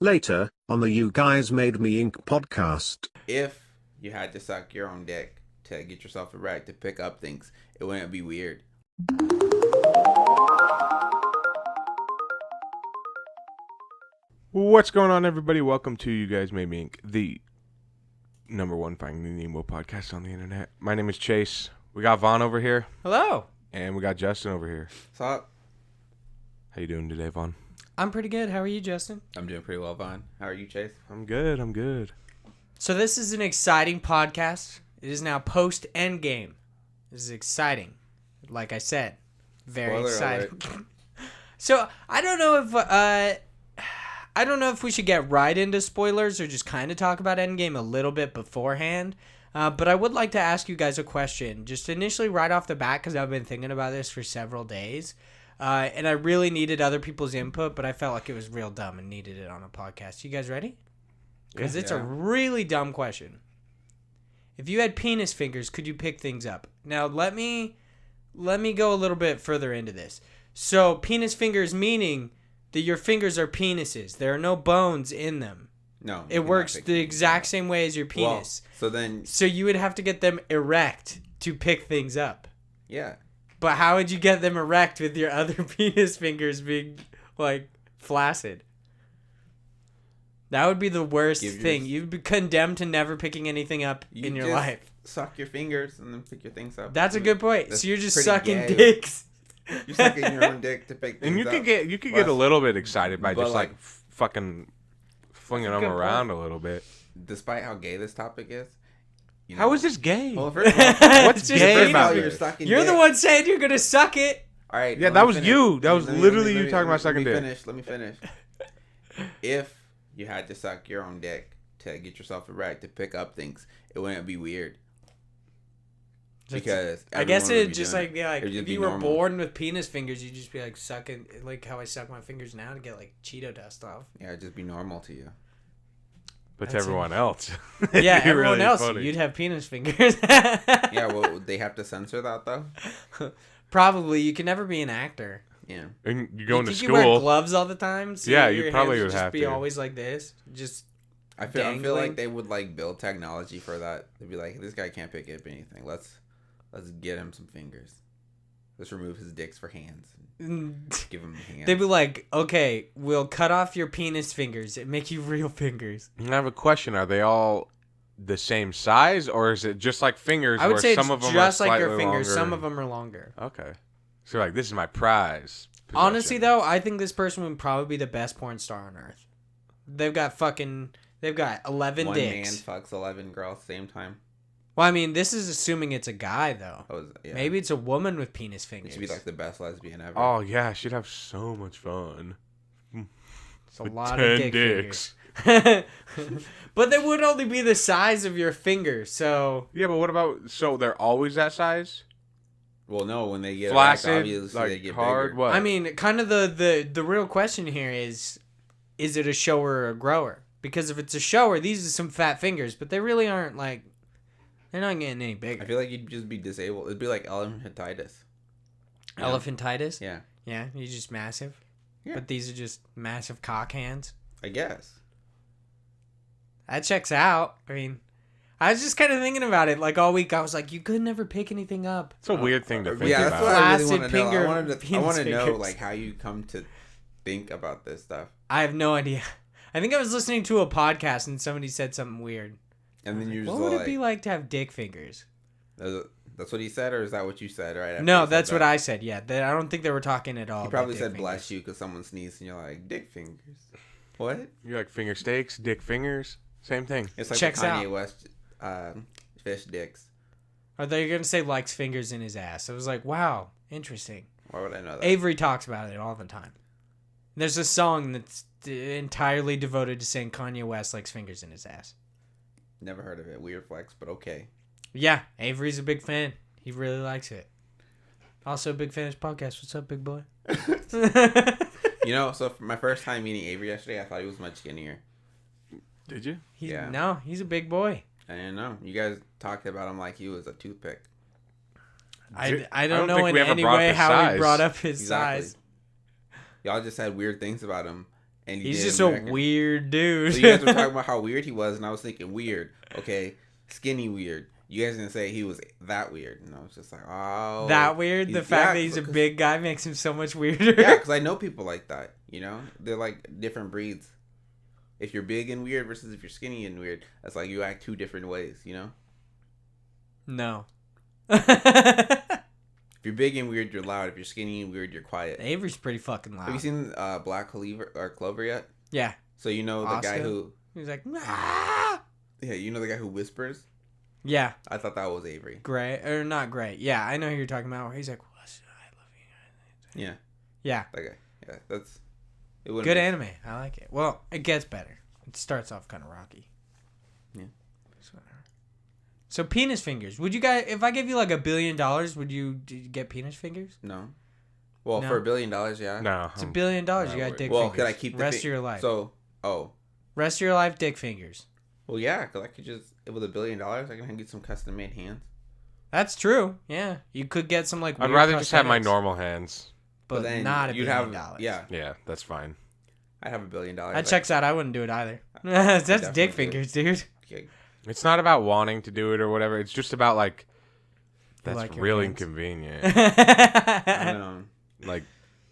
Later, on the You Guys Made Me Inc. podcast. If you had to suck your own dick to get yourself erect to pick up things, it wouldn't be weird. What's going on, everybody? Welcome to You Guys Made Me Inc., the number one Finding Nemo podcast on the internet. My name is Chase. We got Vaughn over here. Hello. And we got Justin over here. What's up? How you doing today, Vaughn? I'm pretty good. How are you, Justin? I'm doing pretty well, Vaughn. How are you, Chase? I'm good. So this is an exciting podcast. It is now post Endgame. This is exciting. Like I said, very Spoiler exciting. So I don't know if we should get right into spoilers or just kind of talk about Endgame a little bit beforehand. But I would like to ask you guys a question, just initially right off the bat, because I've been thinking about this for several days. And I really needed other people's input, but I felt like it was real dumb and needed it on a podcast. You guys ready? Because it's a really dumb question. If you had penis fingers, could you pick things up? Now, let me go a little bit further into this. So, penis fingers meaning that your fingers are penises. There are no bones in them. No. It works the exact same way as your penis. Well, so you would have to get them erect to pick things up. Yeah. But how would you get them erect with your other penis fingers being, like, flaccid? That would be the worst thing. You'd be condemned to never picking anything up in your life. Suck your fingers and then pick your things up. That's a good point. So you're just sucking gay. dicks. You're sucking your own dick to pick things up. And you could get a little bit excited by just like fucking flinging them around a little bit. Despite how gay this topic is. How is this gay? Well, first of all, what's gay about this? You're the one saying you're going to suck it. All right. Yeah, that was you. That was literally you talking about sucking dick. Let me finish. If you had to suck your own dick to get yourself erect to pick up things, it wouldn't be weird. Because I guess it'd just like be like, It'd just if be you were normal. born with penis fingers, you'd just be like sucking, like how I suck my fingers now to get like Cheeto dust off. Yeah, it'd just be normal to you. But to everyone else. Yeah, it'd be everyone really else, funny. you'd have penis fingers. Yeah, well, would they have to censor that though? Probably. You can never be an actor. Yeah. And you're going to You school. wear gloves all the time. So Yeah, your you probably hands would just have be to. always like this. Just I feel dangling. like they would like build technology for that. They'd be like, this guy can't pick up anything. Let's get him some fingers. Let's remove his dicks for hands. Give him hands. They'd be like, okay, we'll cut off your penis fingers and make you real fingers. I have a question. Are they all the same size, or is it just like fingers? I would where say some it's of them just are like your slightly fingers. longer? Some of them are longer. Okay. So like, this is my prize. possession. Honestly, though, I think this person would probably be the best porn star on earth. They've got 11 One dicks. man fucks 11 girls at the same time. Well, I mean, this is assuming it's a guy, though. Yeah. Maybe it's a woman with penis It fingers. should be like the best lesbian ever. Oh yeah, she'd have so much fun. It's a With lot 10 of dick dicks. fingers. But they would only be the size of your finger, so... Yeah, but what about? So they're always that size? Well, no, when they get Flaccid, erect, obviously like they get hard. bigger. What? I mean, kind of the real question here is it a shower or a grower? Because if it's a shower, these are some fat fingers, but they really aren't, like... They're not getting any bigger. I feel like you'd just be disabled. It'd be like elephantitis. You know? Elephantitis? Yeah. Yeah, you're just massive. Yeah. But these are just massive cock hands. I guess. That checks out. I mean, I was just kind of thinking about it. Like, all week, I was like, you could never pick anything up. It's a weird thing to think Yeah, about. that's what I really Flaccid want to know. finger- I want penis to know fingers. like how you come to think about this stuff. I have no idea. I think I was listening to a podcast and somebody said something weird. And then you're just What would like, it be like to have dick fingers? that's what he said, or is that what you said? Right? after No, he said that's what that? I said. Yeah, I don't think they were talking at all. He about probably dick said fingers. bless you because someone sneezed, and you're like dick fingers. What? You like finger steaks, dick fingers, same thing. It's like Checks the Kanye out. West fish dicks. Or they're gonna say likes fingers in his ass. I was like, wow, interesting. Why would I know that? Avery talks about it all the time. There's a song that's entirely devoted to saying Kanye West likes fingers in his ass. Never heard of it. Weird flex, but okay. Yeah, Avery's a big fan. He really likes it. Also a big fan of his podcast. What's up, big boy? You know, so for my first time meeting Avery yesterday, I thought he was much skinnier. Did you? Yeah. No, he's a big boy. I didn't know. You guys talked about him like he was a toothpick. I don't know think in we ever any brought up way his how size. he brought up his Exactly. size. Y'all just had weird things about him, And He's did just American. a weird dude. So you guys were talking about how weird he was, and I was thinking weird. Okay, skinny weird. You guys didn't say he was that weird, and I was just like, oh, that weird. The fact that he's a big guy makes him so much weirder. Yeah, because I know people like that. You know, they're like different breeds. If you're big and weird versus if you're skinny and weird, that's like you act two different ways. You know. No. If you're big and weird, you're loud. If you're skinny and weird, you're quiet. Avery's pretty fucking loud. Have you seen Black Clover yet? Yeah. So you know the guy who he's like, ah! yeah, you know the guy who whispers. Yeah. I thought that was Avery. Gray or not Gray? Yeah, I know who you're talking about. Where he's like, "What? I love you." Yeah. Yeah. That guy. Yeah, that's it. Good anime. I like it. Well, it gets better. It starts off kind of rocky. Yeah. So penis fingers. Would you guys, if I gave you like $1 billion, would you get penis fingers? No. Well, No. for $1 billion, yeah. No. It's $1 billion. You got dick Well, fingers. could I keep the rest of your life? So, rest of your life, dick fingers. well, yeah, because I could just with $1 billion, I can get some custom made hands. That's true. Yeah, you could get some like. I'd weird rather just have my prosthetics, normal hands. but then not $1 you'd billion. have yeah, Yeah, that's fine. I'd have $1 billion. That checks out. I wouldn't do it either. That's definitely dick do it. fingers, dude. Okay. It's not about wanting to do it or whatever. It's just about like that's like your real hands? inconvenient. Like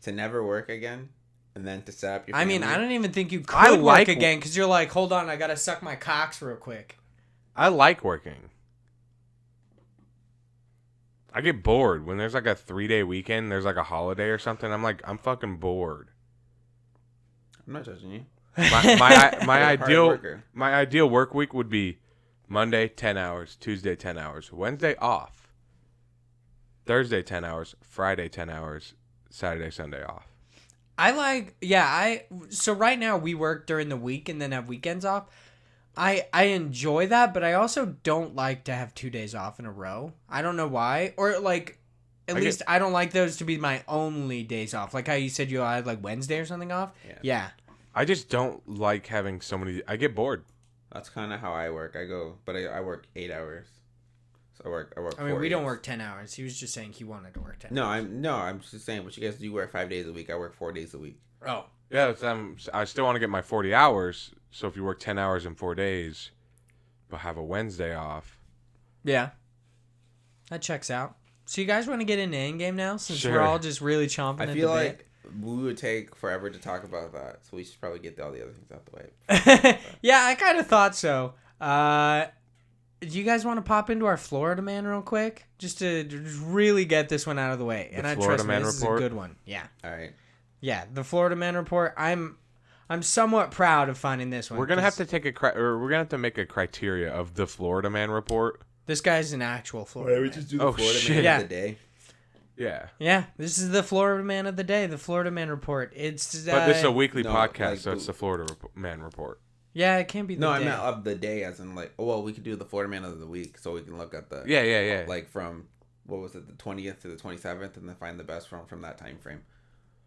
to never work again, and then to set up your. I mean, family. I don't even think you could I work like- again because you're like, hold on, I gotta suck my cocks real quick. I like working. I get bored when there's like a 3-day weekend. There's like a holiday or something. I'm like, I'm fucking bored. I'm not judging you. My You're a hard ideal worker. my ideal work week would be Monday 10 hours, Tuesday 10 hours, Wednesday off, Thursday 10 hours, Friday 10 hours, Saturday Sunday off. So right now we work during the week and then have weekends off. I enjoy that, but I also don't like to have 2 days off in a row. I don't know why. Or like at least I don't like those to be my only days off. Like how you said you had like Wednesday or something off. Yeah. I just don't like having so many. I get bored. That's kind of how I work. I work 8 hours. So I work. I mean, 4 we don't days. work 10 hours. He was just saying he wanted to work 10 No, hours. I'm just saying. But you guys do work 5 days a week. I work 4 days a week. Oh. Yeah, I still want to get my 40 hours. So if you work 10 hours in 4 days, but have a Wednesday off. Yeah. That checks out. So you guys want to get into Endgame now since Sure. we're all just really chomping at I the feel bit? like we would take forever to talk about that, so we should probably get all the other things out the way. Yeah, I kind of thought so. Do you guys want to pop into our Florida Man real quick? Just to really get this one out of the way. The And I Florida trust me, Man this report? is a good one. Yeah. All right. Yeah, the Florida Man report. I'm somewhat proud of finding this one. We're gonna have 'cause to we're gonna have to make a criteria of the Florida Man report. This guy's an actual Florida Man. just do the Florida Man Yeah. of the day. Yeah, Yeah, this is the Florida Man of the day, the Florida Man report. It's but this is a weekly no, podcast, like so it's the Florida Man report. yeah, it can't be the No, day. I meant of the day, as in like, oh well, we could do the Florida Man of the week, so we can look at the Yeah. like from what was it, the 20th to the 27th, and then find the best from that time frame.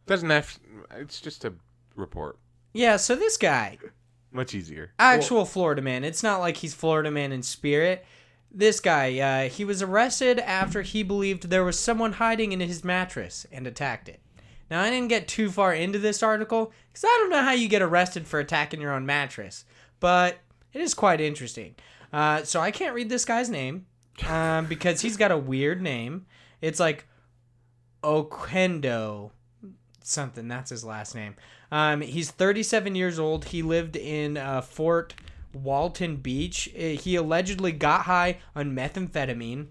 Doesn't have. It's just a report. Yeah, so this guy, Much easier. actual Florida Man. It's not like he's Florida Man in spirit. This guy, he was arrested after he believed there was someone hiding in his mattress and attacked it. Now, I didn't get too far into this article because I don't know how you get arrested for attacking your own mattress, but it is quite interesting. So I can't read this guy's name because he's got a weird name. It's like Oquendo something. That's his last name. He's 37 years old. He lived in Fort Walton Beach. He allegedly got high on methamphetamine.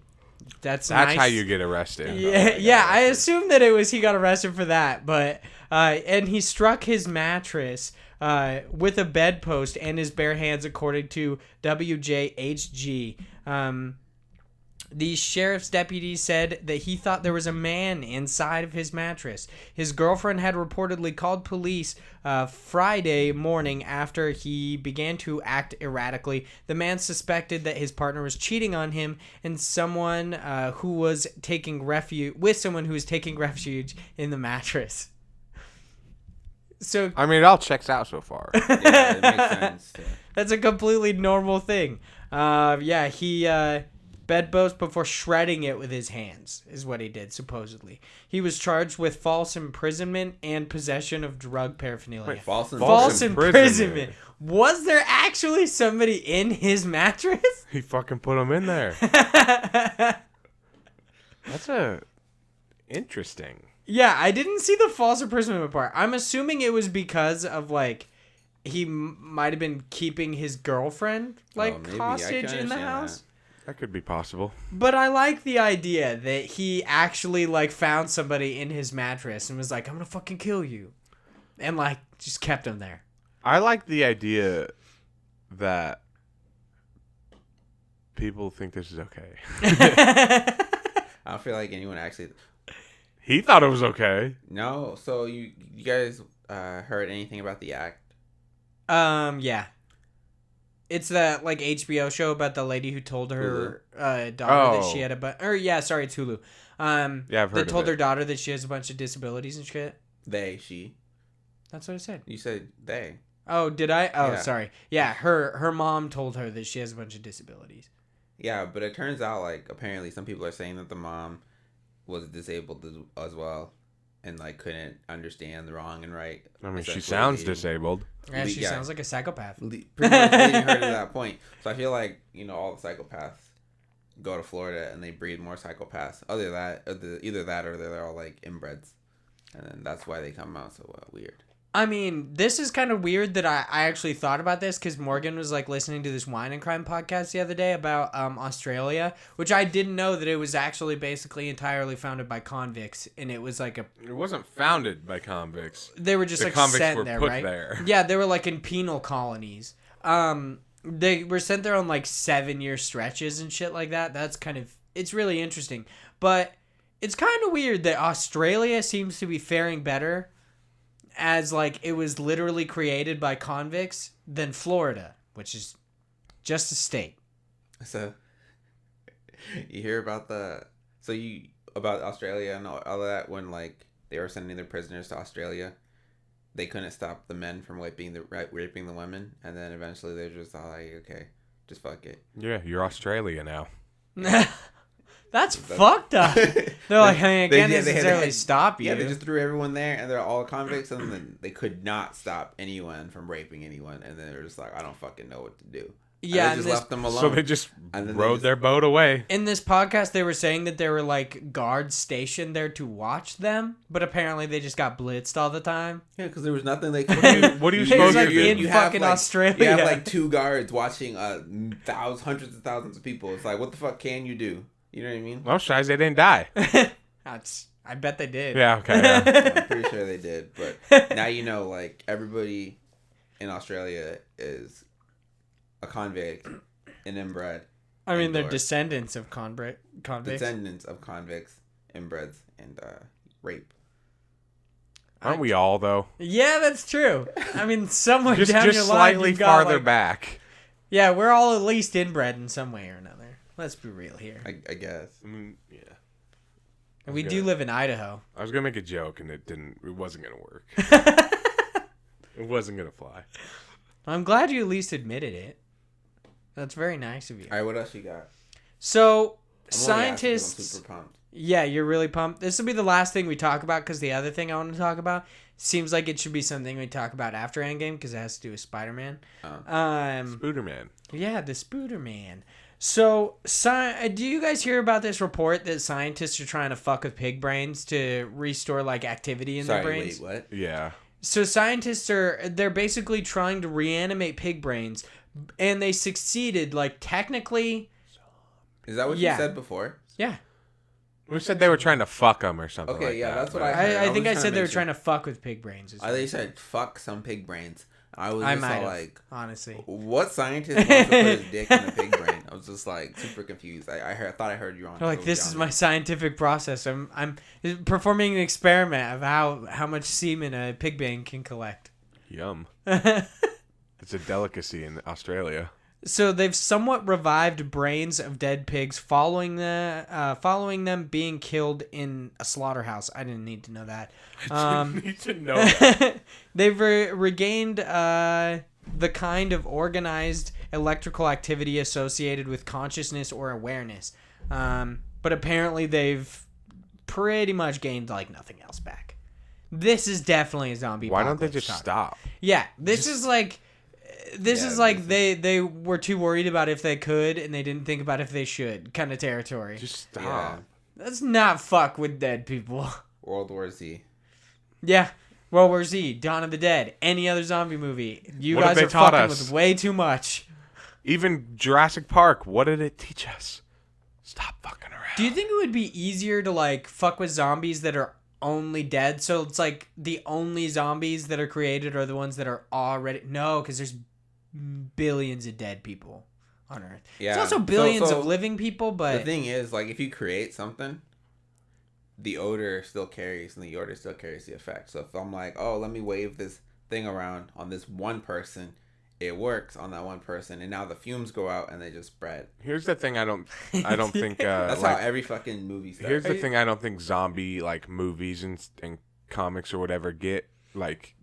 That's nice. how you get arrested. Yeah, I assume that it was he got arrested for that, but and he struck his mattress with a bedpost and his bare hands, according to WJHG. The sheriff's deputy said that he thought there was a man inside of his mattress. His girlfriend had reportedly called police Friday morning after he began to act erratically. The man suspected that his partner was cheating on him and someone who was taking refuge in the mattress. So I mean, it all checks out so far. Yeah, it makes sense. that's a completely normal thing. He bedpost before shredding it with his hands, is what he did, supposedly. He was charged with false imprisonment and possession of drug paraphernalia. Wait, false imprisonment. Was there actually somebody in his mattress? He fucking put him in there. That's interesting. Yeah, I didn't see the false imprisonment part. I'm assuming it was because of, like, he might have been keeping his girlfriend, like, hostage in the house. That could be possible. But I like the idea that he actually, like, found somebody in his mattress and was like, I'm gonna fucking kill you. And, like, just kept him there. I like the idea that people think this is okay. I don't feel like anyone actually... He thought it was okay. No, so you guys heard anything about the act? Yeah. It's that, like, HBO show about the lady who told her daughter that she had it's Hulu. Yeah, I've heard that told of it. her daughter that she has a bunch of disabilities and shit. She. That's what I said. You said they. Oh, did I? Oh, Yeah. sorry. Yeah, her mom told her that she has a bunch of disabilities. Yeah, but it turns out, like, apparently some people are saying that the mom was disabled as well and, like, couldn't understand the wrong and right. I mean, she Essentially sounds leading- Yeah, disabled. she sounds like a psychopath. Pretty much leading her to that point. So I feel like, all the psychopaths go to Florida and they breed more psychopaths. Either that or they're all, like, inbreds. And then that's why they come out so weird. I mean, this is kind of weird that I actually thought about this because Morgan was, like, listening to this wine and crime podcast the other day about Australia, which I didn't know that it was actually basically entirely founded by convicts, and it was like It wasn't founded by convicts. they were just The like convicts sent were there, put right? there. Yeah, they were like in penal colonies. They were sent there on like 7-year stretches and shit like that. It's really interesting, but it's kind of weird that Australia seems to be faring better, as like it was literally created by convicts, than Florida, which is just a state. So you hear about about Australia and all of that when, like, they were sending their prisoners to Australia, they couldn't stop the men from raping the women, and then eventually they're just all like, okay, just fuck it. Yeah, you're Australia now. That's fucked up. They're like, hey, I can't they necessarily stop you. Yeah, they just threw everyone there, and they're all convicts, and then they could not stop anyone from raping anyone, and then they're just like, I don't fucking know what to do. Yeah, and they just left them alone. So they just And then rode their boat away. In this podcast, they were saying that there were like guards stationed there to watch them, but apparently they just got blitzed all the time. Yeah, because there was nothing they could do. What are you It's supposed like to do? in fucking Australia. You have like 2 guards watching hundreds of thousands of people. It's like, what the fuck can you do? You know what I mean? Well, Shize, they didn't die. I bet they did. Yeah, okay. Yeah. I'm pretty sure they did. But now you know, like, everybody in Australia is a convict, an inbred. I mean, they're indoor. descendants of convicts. Descendants of convicts, inbreds, and rape. Aren't we all, though? Yeah, that's true. I mean, somewhere Just down your line, slightly you've got, farther like- back. Yeah, we're all at least inbred in some way or another. Let's be real here. I guess. I mean, yeah. And we do live in Idaho. I was gonna make a joke and it wasn't gonna work. It wasn't gonna fly. I'm glad you at least admitted it. That's very nice of you. All right, what else you got? So, I'm only asking 'cause I'm scientists... super pumped. Yeah, you're really pumped. This will be the last thing we talk about because the other thing I want to talk about seems like it should be something we talk about after Endgame because it has to do with Spider-Man. Spooderman. Yeah, the Spooderman. So, do you guys hear about this report that scientists are trying to fuck with pig brains to restore like activity in their brains? Wait, what? Yeah. So scientists they're basically trying to reanimate pig brains, and they succeeded. Like technically, Is that what Yeah. you said before? yeah. We said they were trying to fuck them or something. Okay, like yeah, that, that's what but- I heard. I think was I trying said to they were make trying to fuck with pig brains. They said fuck some pig brains. I was I just might all have, like, honestly. what scientist wants to put his dick in a pig brain? I was just like super confused. I thought I heard you wrong. They're like, this is my scientific process. I'm performing an experiment of how much semen a pig brain can collect. Yum. It's a delicacy in Australia. So they've somewhat revived brains of dead pigs following them being killed in a slaughterhouse. I didn't need to know that. I didn't need to know that. They've regained the kind of organized electrical activity associated with consciousness or awareness. But apparently they've pretty much gained like nothing else back. This is definitely a zombie. Why don't they apocalypse just talk. stop? Yeah, this is like they were too worried about if they could and they didn't think about if they should kind of territory. Just stop. Yeah. Let's not fuck with dead people. World War Z. Yeah. World War Z, Dawn of the Dead, any other zombie movie. You What have guys they are taught fucking us? with way too much. Even Jurassic Park, what did it teach us? Stop fucking around. Do you think it would be easier to like fuck with zombies that are only dead? So it's like the only zombies that are created are the ones that are already... No, because there's billions of dead people on Earth. Yeah. There's also billions So of living people, but... the thing is, like, if you create something, the odor still carries, and the odor still carries the effect. So if I'm like, oh, let me wave this thing around on this one person, it works on that one person, and now the fumes go out and they just spread. Here's the thing I don't think... That's like, how every fucking movie starts. Here's the thing I don't think zombie, like, movies and comics or whatever get, like,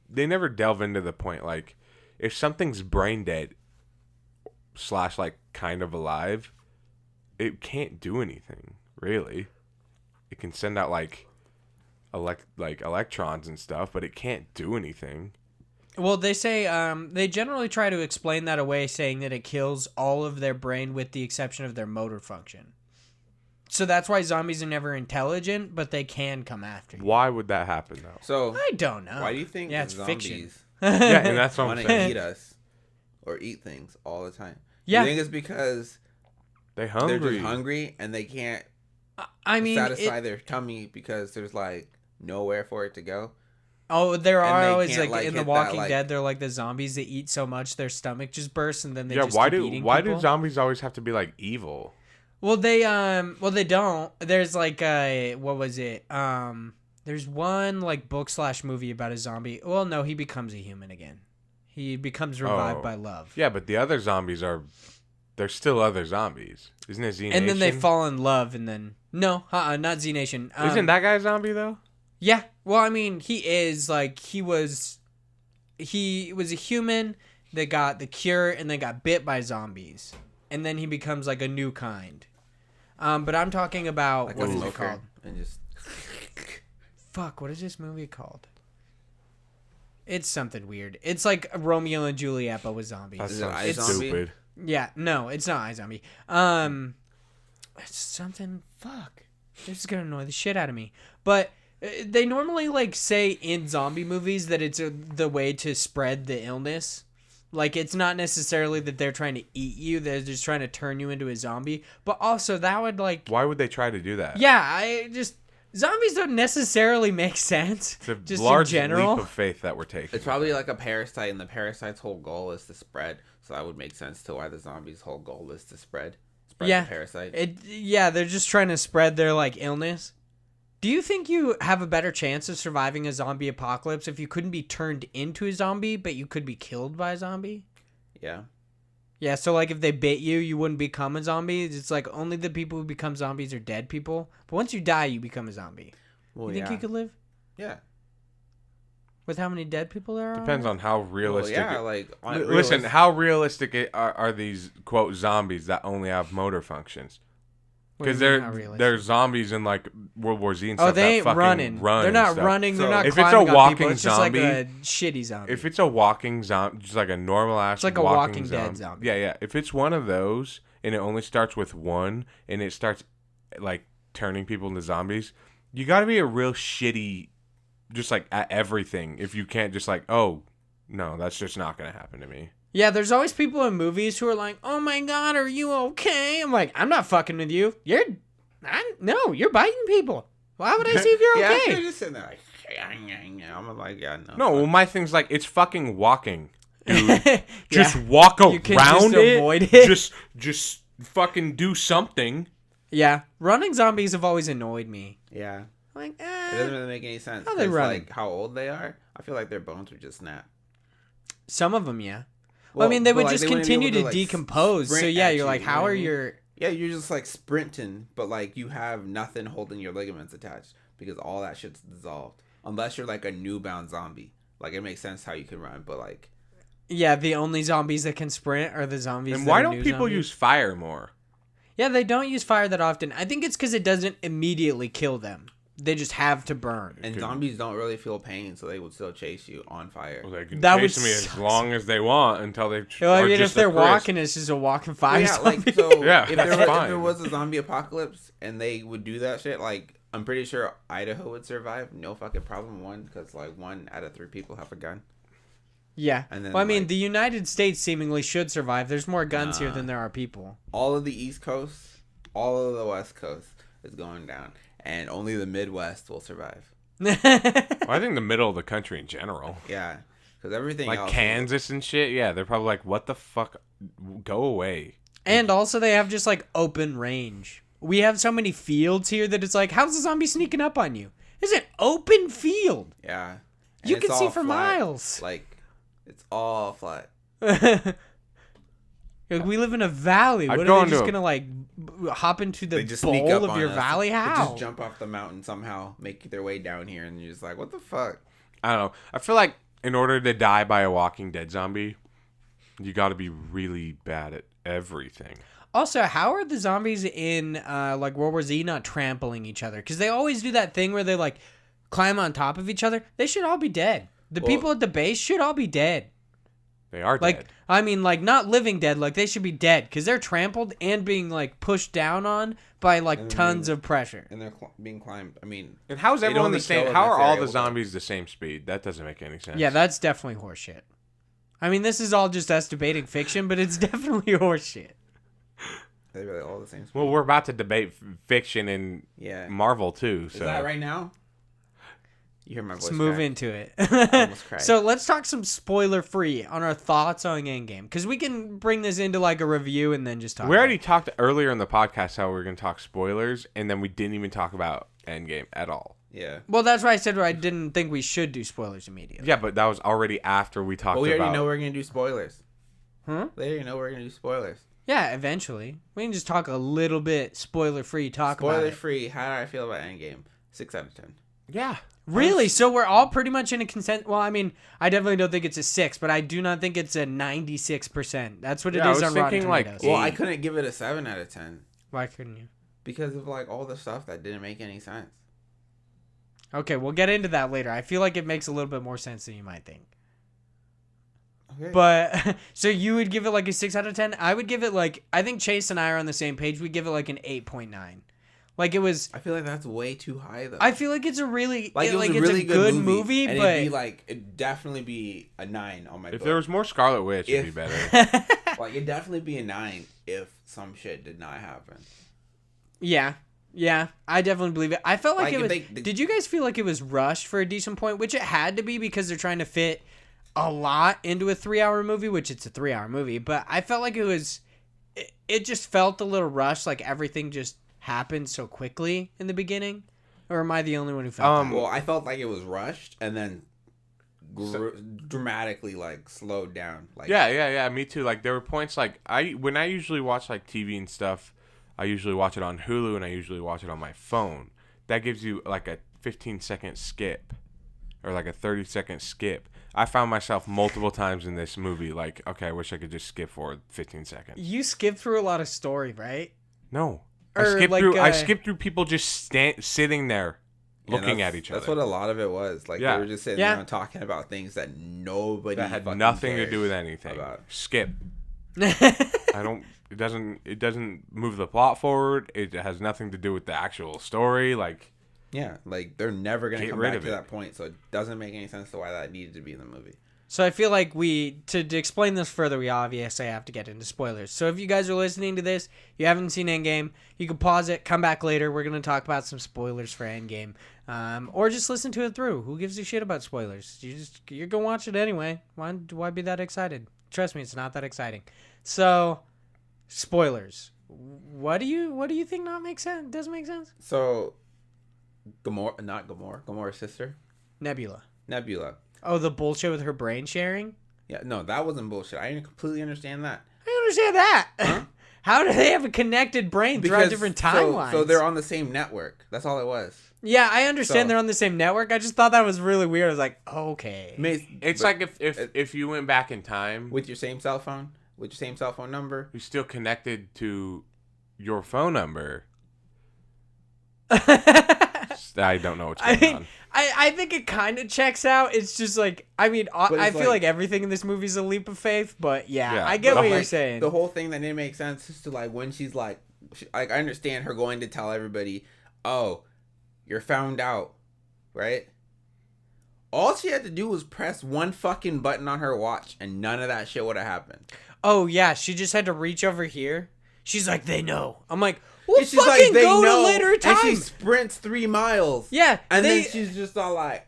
they never delve into the point, like, if something's brain dead / like, kind of alive, it can't do anything, really. It can send out, like electrons and stuff, but it can't do anything. Well, they say they generally try to explain that away, saying that it kills all of their brain with the exception of their motor function. So that's why zombies are never intelligent, but they can come after you. Why would that happen, though? So I don't know. why do you think Yeah, it's zombies fiction. Yeah, and that's what want I'm to saying. eat us or eat things all the time? Yeah. You think it's because They're hungry. they're just hungry and they can't I mean, satisfy their tummy because there's like nowhere for it to go? there and are they always can't, like in The hit that, Walking like- Dead, they're like the zombies that eat so much their stomach just bursts and then they Yeah, just why keep do eating why people. do zombies always have to be like evil? Well, they don't. There's like what was it? There's one like book / movie about a zombie. Well, no, he becomes a human again. He becomes revived Oh. by love. Yeah, but the other zombies there's still other zombies. Isn't it Z Nation? And then they fall in love, and then no, not Z Nation. Isn't that guy a zombie though? Yeah. Well, I mean, he is like he was a human that got the cure and then got bit by zombies, and then he becomes like a new kind. But I'm talking about Like what a is it smoker called? and just Fuck, what is this movie called? It's something weird. It's like Romeo and Juliet, but with zombies. That Is it sounds iZombie? stupid. Yeah, no, it's not iZombie. It's something. Fuck, this is gonna annoy the shit out of me. But they normally like say in zombie movies that it's the way to spread the illness. Like it's not necessarily that they're trying to eat you; they're just trying to turn you into a zombie. But also, that would like, Why would they try to do that? yeah, zombies don't necessarily make sense. It's a just large in general. leap of faith that we're taking. it's probably like a parasite, and the parasite's whole goal is to spread. So that would make sense to why the zombie's whole goal is to spread Yeah. the parasite. They're just trying to spread their like illness. Do you think you have a better chance of surviving a zombie apocalypse if you couldn't be turned into a zombie, but you could be killed by a zombie? Yeah. Yeah, so like if they bit you, you wouldn't become a zombie. It's like only the people who become zombies are dead people. But once you die, you become a zombie. Well, You think yeah. you could live Yeah. with how many dead people there are? Depends on how Well, realistic. yeah, like Listen, how realistic are these quote zombies that only have motor functions? What do Because you mean, how realistic? they're zombies in like World War Z and Oh, stuff. they that ain't fucking running. Run They're and not stuff. running. They're So not if it's a climbing on walking people. It's just zombie- like a shitty zombie. If it's a walking zombie, just like a normal ass, It's like a Walking Dead zombie. Yeah, yeah. If it's one of those and it only starts with one and it starts like turning people into zombies, you got to be a real shitty, just like at everything. If you can't just like, oh no, that's just not gonna happen to me. Yeah, there's always people in movies who are like, "Oh my god, are you okay?" I'm like, "I'm not fucking with you. No, you're biting people. Why would I see if you're Yeah, okay?" they're just sitting there like, I'm like, yeah, no. No, well, my thing's like it's fucking walking, dude. Just Yeah. walk You can just around it. avoid it. Just fucking do something. Yeah, running zombies have always annoyed me. Yeah. Like, It doesn't really make any sense. How they 'cause, running? Like how old they are. I feel like their bones would just snap. some of them, yeah. Well, I mean, they but, would like, just they wouldn't be continue able to like, decompose. So sprint yeah, at you're you, like, you how know what are I mean? your? Yeah, you're just like sprinting, but like you have nothing holding your ligaments attached because all that shit's dissolved. Unless you're like a newbound zombie. Like it makes sense how you can run, but like Yeah, the only zombies that can sprint are the zombies. And that why are don't new people zombies. use fire more? Yeah, they don't use fire that often. I think it's because it doesn't immediately kill them. They just have to burn. And zombies don't really feel pain, so they would still chase you on fire. Well, they can That chase would me as suck. long as they want until they. Well, I are mean, just if they're a crisp. walking, it's just a walking fire Yeah, zombie. like so. Yeah, if, that's there, if fine. there was a zombie apocalypse and they would do that shit, like I'm pretty sure Idaho would survive, no fucking problem. One, because like 1 out of 3 people have a gun. Yeah. And then, Well, I mean, like- the United States seemingly should survive. There's more guns here than there are people. All of the East Coast, all of the West Coast is going down, and only the Midwest will survive. Well, I think the middle of the country in general, Yeah, because everything like else Kansas and shit. Yeah, they're probably like, "What the fuck? Go away." And also, they have just like open range. We have so many fields here that it's like, how's the zombie sneaking up on you? It's an open field. Yeah, And You it's can see all for flat. miles. Like it's all flat. Like, we live in a valley. I'd What go are they just into a- gonna like hop into the They just sneak up bowl of on your us. valley? They How? just jump off the mountain somehow, make their way down here, and you're just like, what the fuck? I don't know. I feel like in order to die by a Walking Dead zombie, you got to be really bad at everything. Also, how are the zombies in like World War Z not trampling each other? Because they always do that thing where they like climb on top of each other. They should all be dead. The Well- people at the base should all be dead. They are Like, dead. I mean, like not living dead. Like they should be dead because they're trampled and being like pushed down on by like And tons then- of pressure. And they're being climbed. I mean, And how's they'd everyone only the same? kill them How if are they're all able the to. zombies the same speed? That doesn't make any sense. Yeah, that's definitely horseshit. I mean, this is all just us debating fiction, but it's definitely horseshit. They're really all the same. Speed. Well, we're about to debate fiction and Yeah. Marvel too. Is So that right now? You hear my voice? Let's move crack. into it. almost cried. So let's talk some spoiler free on our thoughts on Endgame, because we can bring this into like a review and then just talk. we about already it. talked earlier in the podcast how we were going to talk spoilers, and then we didn't even talk about Endgame at all. Yeah. Well, that's why I said I didn't think we should do spoilers immediately. Yeah, but that was already after we talked But we about. already know we're gonna do spoilers. Huh? They already know we're gonna do spoilers. Yeah, eventually we can just talk a little bit spoiler free. Talk about Spoiler it. free. How do I feel about Endgame? 6 out of 10. Yeah. Really? So we're all pretty much in a consent. Well, I mean, I definitely don't think it's a 6, but I do not think it's a 96%. That's what it Yeah, I is was on Rotten thinking, like, Tomatoes. Well, I Eight. couldn't give it a 7 out of 10 Why couldn't you? because of like all the stuff that didn't make any sense. Okay, we'll get into that later. I feel like it makes a little bit more sense than you might think. Okay. But so you would give it like a 6 out of 10? I would give it like, I think Chase and I are on the same page. We give it like an 8.9. Like it was, I feel like that's way too high though. I feel like it's a really, like it was a it's really a good movie, and but it'd be like it'd definitely be a 9 on my If book. there was more Scarlet Witch, it'd be If- better. like it'd definitely be a 9 if some shit did not happen. yeah, I definitely believe it. I felt like Like, it if was, they- did you guys feel like it was rushed for a decent point, which it had to be because they're trying to fit a lot into a 3-hour movie, which it's a 3-hour movie, but I felt like it just felt a little rushed, like everything just happened so quickly in the beginning. Or am I the only one who felt that? Well, I felt like it was rushed and then dramatically like slowed down. Like Yeah, me too. Like there were points like when I usually watch like TV and stuff, I usually watch it on Hulu and I usually watch it on my phone. That gives you like a 15-second skip or like a 30-second skip. I found myself multiple times in this movie like, okay, I wish I could just skip for 15 seconds. You skipped through a lot of story, right? No. Or, I like, skipped through people just sitting there looking at each other. That's what a lot of it was. Like Yeah. they were just sitting Yeah. there and talking about things that nobody that had fucking nothing to cares do with anything. about. Skip. I don't. It doesn't move the plot forward. It has nothing to do with the actual story. Like, Yeah, like they're never gonna Get come rid back of to it. that point, so it doesn't make any sense to why that needed to be in the movie. So I feel like to explain this further, we obviously have to get into spoilers. So if you guys are listening to this, you haven't seen Endgame, you can pause it, come back later. We're going to talk about some spoilers for Endgame. Or just listen to it through. Who gives a shit about spoilers? You're going to watch it anyway. Why be that excited? Trust me, it's not that exciting. So, spoilers. What do you think not makes sense? Doesn't make sense? So, Gamora's sister, Nebula. Nebula. Oh, the bullshit with her brain sharing? Yeah, no, that wasn't bullshit. I didn't completely understand that. I understand that. Huh? How do they have a connected brain throughout different timelines? So they're on the same network. That's all it was. Yeah, I understand they're on the same network. I just thought that was really weird. I was like, okay. It's like if you went back in time with your same cell phone, with your same cell phone number, you're still connected to your phone number. I don't know what's going on. I think it kind of checks out. It's just like, I mean, I feel like everything in this movie is a leap of faith, but yeah. I get what you're saying. The whole thing that didn't make sense is to like when she's like I understand her going to tell everybody, oh, you're found out, right? All she had to do was press one fucking button on her watch and none of that shit would have happened. Oh, yeah. She just had to reach over here. She's like, they know. I'm like, well, she's fucking like, they go know, to later time. And she sprints 3 miles. Yeah. And then she's just all like,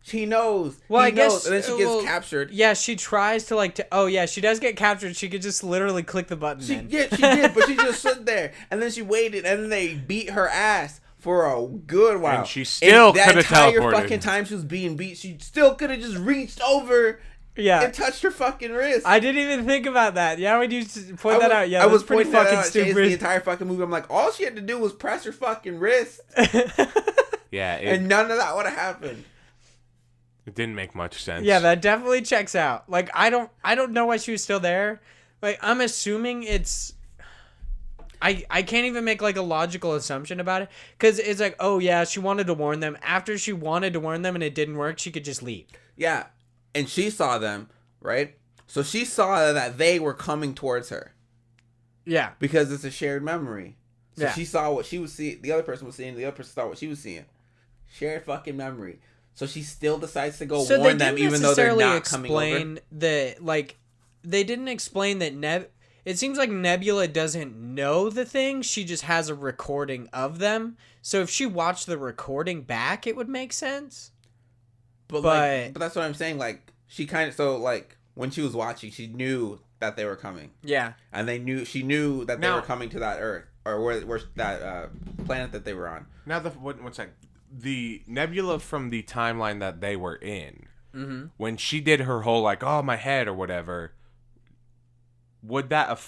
she knows. Well, I knows. guess. And then she gets captured. Yeah, she tries to oh, yeah, she does get captured. She could just literally click the button then. Yeah, she did, but she just stood there. And then she waited, and then they beat her ass for a good while. And she still could have teleported. That entire fucking time she was being beat, she still could have just reached over and touched her fucking wrist. I didn't even think about that. Yeah, when you point that out, yeah, I was pretty pointing fucking out stupid. the entire fucking movie. I'm like, all she had to do was press her fucking wrist. Yeah. And none of that would have happened. It didn't make much sense. Yeah, that definitely checks out. Like, I don't know why she was still there. Like, I'm assuming it's... I can't even make, like, a logical assumption about it. Because it's like, oh, yeah, she wanted to warn them. After she wanted to warn them and it didn't work, she could just leave. Yeah. And she saw them, right? So she saw that they were coming towards her. Yeah. Because it's a shared memory. So yeah. She saw what she was seeing. The other person was seeing. The other person saw what she was seeing. Shared fucking memory. So she still decides to go warn them even though they're not coming over. They didn't explain that it seems like Nebula doesn't know the thing. She just has a recording of them. So if she watched the recording back, it would make sense. But that's what I'm saying. Like, she kind of... when she was watching, she knew that they were coming. Yeah. And she knew that they were coming to that Earth. Or where that planet that they were on. Now, one sec. The Nebula from the timeline that they were in, when she did her whole, like, oh, my head or whatever, would that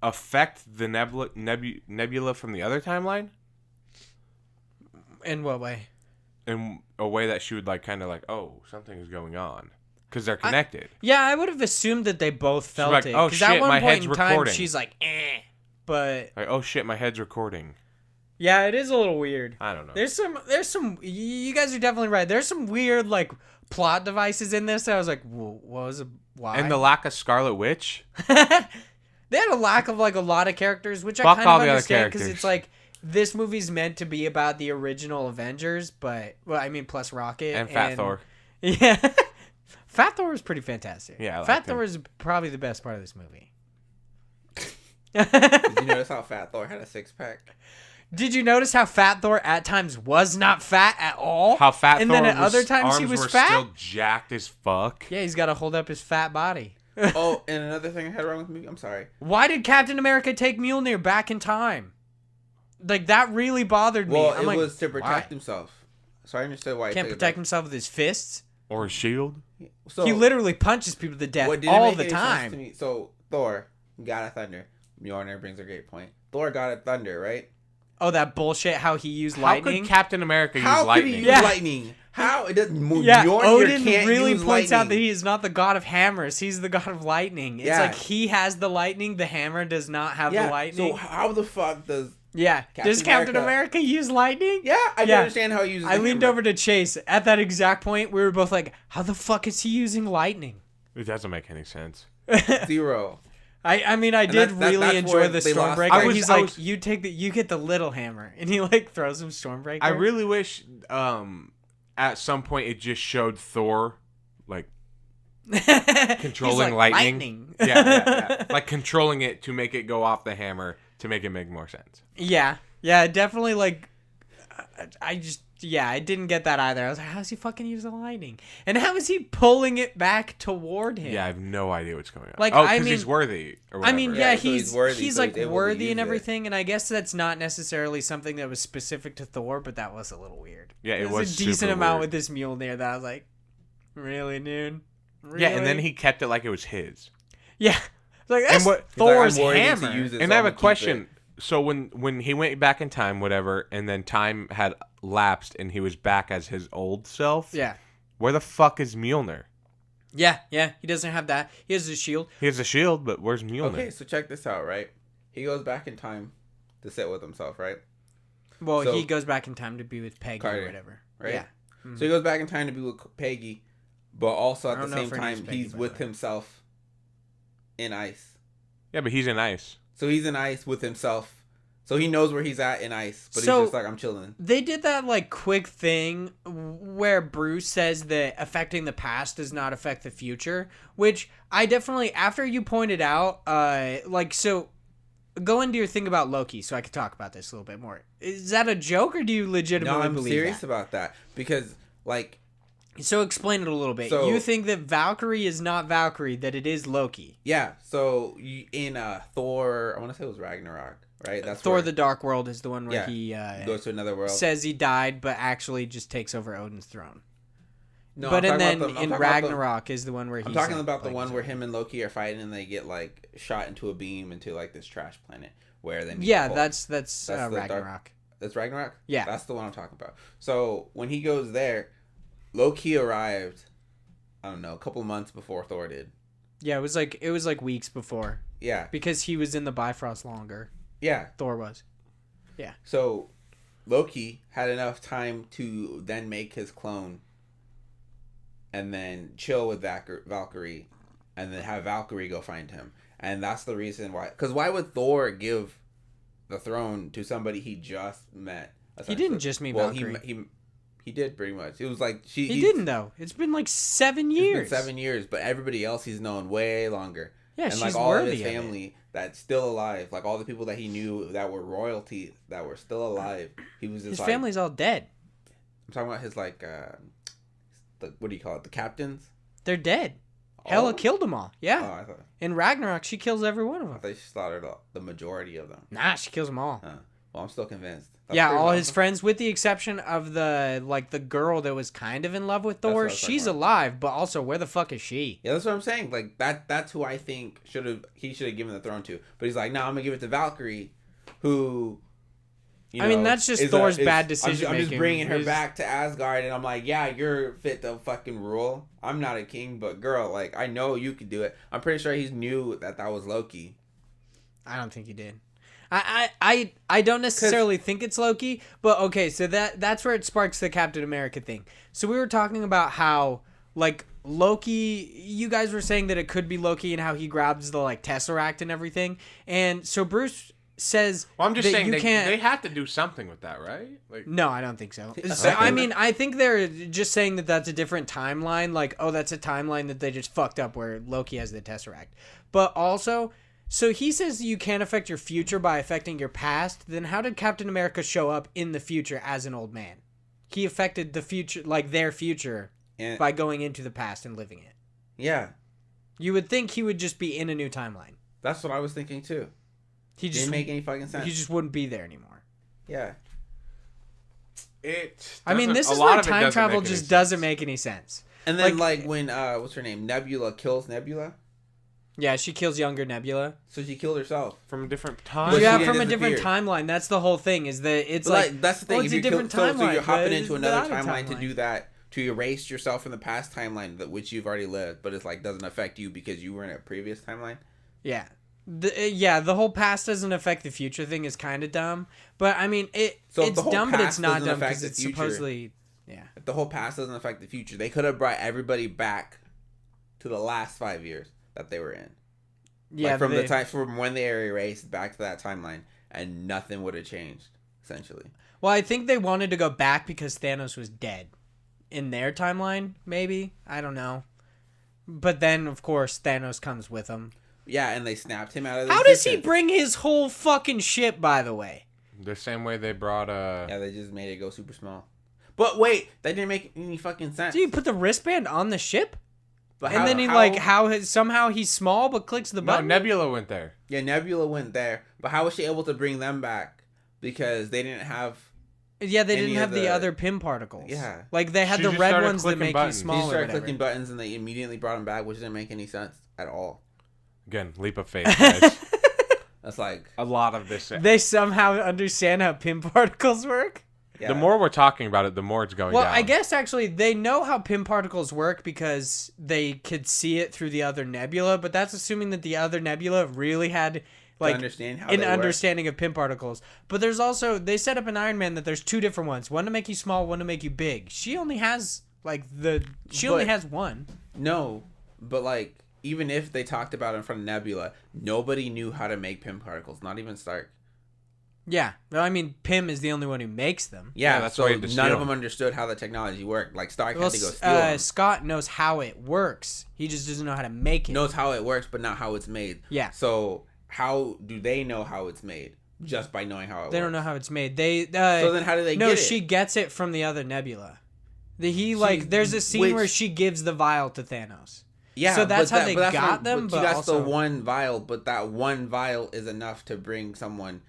affect the Nebula from the other timeline? In what way? In a way that she would, like, kind of like, oh, something is going on. Because they're connected. I would have assumed that they both felt like, it. oh, shit, at one my point head's in time, recording. she's like, eh. But... like, oh, shit, my head's recording. Yeah, it is a little weird. I don't know. There's some. You guys are definitely right. There's some weird like plot devices in this. That I was like, what was it? Why? And the lack of Scarlet Witch. They had a lack of like a lot of characters, which I kind of understand because it's like this movie's meant to be about the original Avengers, but plus Rocket and Fat Thor. Yeah, Fat Thor was pretty fantastic. Yeah, Fat Thor is probably the best part of this movie. Did you notice how Fat Thor had a 6-pack? Did you notice how Fat Thor at times was not fat at all? How Fat and Thor then at other times he was fat? Still jacked as fuck. Yeah, he's got to hold up his fat body. Oh, and another thing I had wrong with me. I'm sorry. Why did Captain America take Mjolnir back in time? Like, that really bothered me. Well, it was to protect himself. So I understood why he can't protect himself with his fists? Or his shield? So, he literally punches people to death all the time. To me, so, Thor, God of Thunder. Mjolnir brings a great point. Thor, God of Thunder, right? Oh, that bullshit, how he used lightning? How could Captain America use lightning? How could he use lightning? How? It doesn't... Yeah, Odin really points out that he is not the god of hammers. He's the god of lightning. It's like he has the lightning, the hammer does not have the lightning. So how the fuck does... Yeah, does Captain America use lightning? Yeah, I don't understand how he uses I leaned over to Chase. At that exact point, we were both like, how the fuck is he using lightning? It doesn't make any sense. Zero. I mean, I did really enjoy the Stormbreaker. He's like, you get the little hammer, and he like throws him Stormbreaker. I really wish, at some point it just showed Thor, like controlling lightning. Yeah, like controlling it to make it go off the hammer to make it make more sense. Yeah, definitely. Like, I didn't get that either. I was like, how's he fucking using lightning? And how is he pulling it back toward him? Yeah, I have no idea what's going on. Like, because he's worthy. Or whatever. I mean, yeah, he's worthy, like worthy and everything. And I guess that's not necessarily something that was specific to Thor, but that was a little weird. Yeah, it was a decent amount weird. with this Mjolnir that I was like, really, dude? Really? Yeah, and then he kept it like it was his. Yeah. Like that's what- He's like, Thor's I'm worried to hammer. use it, And so I I'm have a gonna keep question. it. So when he went back in time, whatever, and then time had lapsed and he was back as his old self. Yeah. Where the fuck is Mjolnir? Yeah. He doesn't have that. He has his shield. He has a shield, but where's Mjolnir? Okay, so check this out, right? He goes back in time to sit with himself, right? Well, So- he goes back in time to be with Peggy Carter, or whatever. right? Yeah. So he goes back in time to be with Peggy, but also I at the don't know same if her name's time, Peggy, he's by the with way. himself in ice. Yeah, but he's in ice. So he's in ice with himself. So he knows where he's at in ice, but So- he's just like, I'm chilling. They did that like quick thing where Bruce says that affecting the past does not affect the future, which I definitely, after you pointed out, so go into your thing about Loki so I could talk about this a little bit more. Is that a joke or do you legitimately No, I'm believe serious that? about that because, like, So explain it a little bit. So- You think that Valkyrie is not Valkyrie, that it is Loki. yeah. So in Thor, I want to say it was Ragnarok, right? That's Thor where the Dark World is the one where Yeah, he he goes to another world. says he died but actually just takes over Odin's throne. No, But I'm and talking then about the- I'm in talking about the- Ragnarok is the one where he's I'm talking like, about the like, one where him and Loki are fighting and they get like shot into a beam into like this trash planet where they meet Yeah, Hulk. that's That's the Dark- Ragnarok. That's Ragnarok? Yeah. That's the one I'm talking about. So when he goes there, Loki arrived, I don't know, a couple months before Thor did. Yeah, it was like weeks before Yeah. because he was in the Bifrost longer. Yeah. Thor was. So Loki had enough time to then make his clone and then chill with Valkyrie and then have Valkyrie go find him. And that's the reason why. Because why would Thor give the throne to somebody he just met? He didn't just meet Valkyrie. He did pretty much. It was like He didn't though. It's been like 7 years. It's been 7 years, but everybody else he's known way longer. Yeah, and she's like all of worthy his of it. family that's still alive, like all the people that he knew that were royalty that were still alive, he was just His like, family's all dead. I'm talking about his like what do you call it? The captains? They're dead. All Hela of them? killed them all. Yeah. Oh, I thought In Ragnarok, she kills every one of I them. thought she slaughtered the majority of them. Nah, she kills them all. Well, I'm still convinced. That's Yeah, pretty all awesome. his friends, with the exception of the girl that was kind of in love with That's what I Thor. was talking She's about. alive, but also where the fuck is she? Yeah, that's what I'm saying. Like that's who I think he should have given the throne to. But he's like, no, I'm gonna give it to Valkyrie, who. I mean, that's just Thor's bad decision I'm just making. bringing her His- back to Asgard, and I'm like, yeah, you're fit to fucking rule. I'm not a king, but girl, like, I know you could do it. I'm pretty sure he knew that was Loki. I don't think he did. I don't necessarily think it's Loki, but okay, so that's where it sparks the Captain America thing. So we were talking about how like Loki, you guys were saying that it could be Loki and how he grabs the like Tesseract and everything. And so Bruce says Well, I'm just that saying you they can't have to do something with that, right? Like, No, I don't think so. think- I mean, I think they're just saying that that's a different timeline. Like, oh, that's a timeline that they just fucked up where Loki has the Tesseract. But also, so he says you can't affect your future by affecting your past. Then how did Captain America show up in the future as an old man? He affected the future, like their future, And by going into the past and living it. yeah, You would think he would just be in a new timeline. that's what I was thinking too. He just Didn't make any fucking sense. he just wouldn't be there anymore. Yeah. I mean, this a is lot where of it time doesn't travel make any just doesn't sense. make any sense. And then Like- like when what's her name? Nebula kills Nebula. Yeah, she kills younger Nebula. So she killed herself. from a different But time. she Yeah, didn't from a different disappear. timeline. That's the whole thing. Is that it's But like that's the thing. well, If it's a you kill, different so you're timeline, hopping but into it's another not a timeline to timeline. do that, to erase yourself from the past timeline that which you've already lived, but it's like doesn't affect you because you were in a previous timeline. Yeah. The whole past doesn't affect the future thing is kind of dumb. But I mean, So if it's the whole dumb, but it's past not doesn't dumb affect because the it's future- supposedly yeah. If the whole past doesn't affect the future, they could have brought everybody back to the last 5 years that they were in. Yeah, Like from they- the time from when they were erased back to that timeline, and nothing would have changed essentially. Well, I think they wanted to go back because Thanos was dead in their timeline. Maybe I don't know. But then, of course, Thanos comes with him. Yeah, and they snapped him out of. How does he existence. bring his whole fucking ship? By the way. The same way they brought Yeah, they just made it go super small. But wait, that didn't make any fucking sense. So you put the wristband on the ship, But and then he somehow he's small but clicks the No, button. Nebula went there. Yeah, Nebula went there, but how was she able to bring them back? Because they didn't have. Yeah, they any didn't of have the the other pim particles. Yeah. like they had She the just red started ones that clicking make buttons. you She small She or started whatever. clicking buttons, and they immediately brought them back, which didn't make any sense at all. Again, leap of faith, guys. That's like, A lot of this. They somehow understand how Pym particles work. yeah. The more we're talking about it, the more it's going Well, down. I guess actually they know how Pym particles work because they could see it through the other nebula, but that's assuming that the other nebula really had like understand how an they work. understanding of Pym particles. But there's also they set up in Iron Man that there's two different ones, one to make you small, one to make you big. She only has only has one. No, but like, even if they talked about it in front of Nebula, nobody knew how to make Pym particles, not even Stark. Yeah, well, I mean Pym is the only one who makes them. Yeah, that's so why he had to none steal of them them. understood how the technology worked. Like, Stark Well, had to go steal them. Scott knows how it works. He just doesn't know how to make it. Knows how it works, but not how it's made. Yeah. So how do they know how it's made? Just by knowing how it works. They don't know how it's made. They So then how do they no, get it? she gets it from the other nebula. There's a scene where she gives the vial to Thanos. Yeah, so that's but how they but that's got not- them, But but she got also- the one vial, but that one vial is enough to bring someone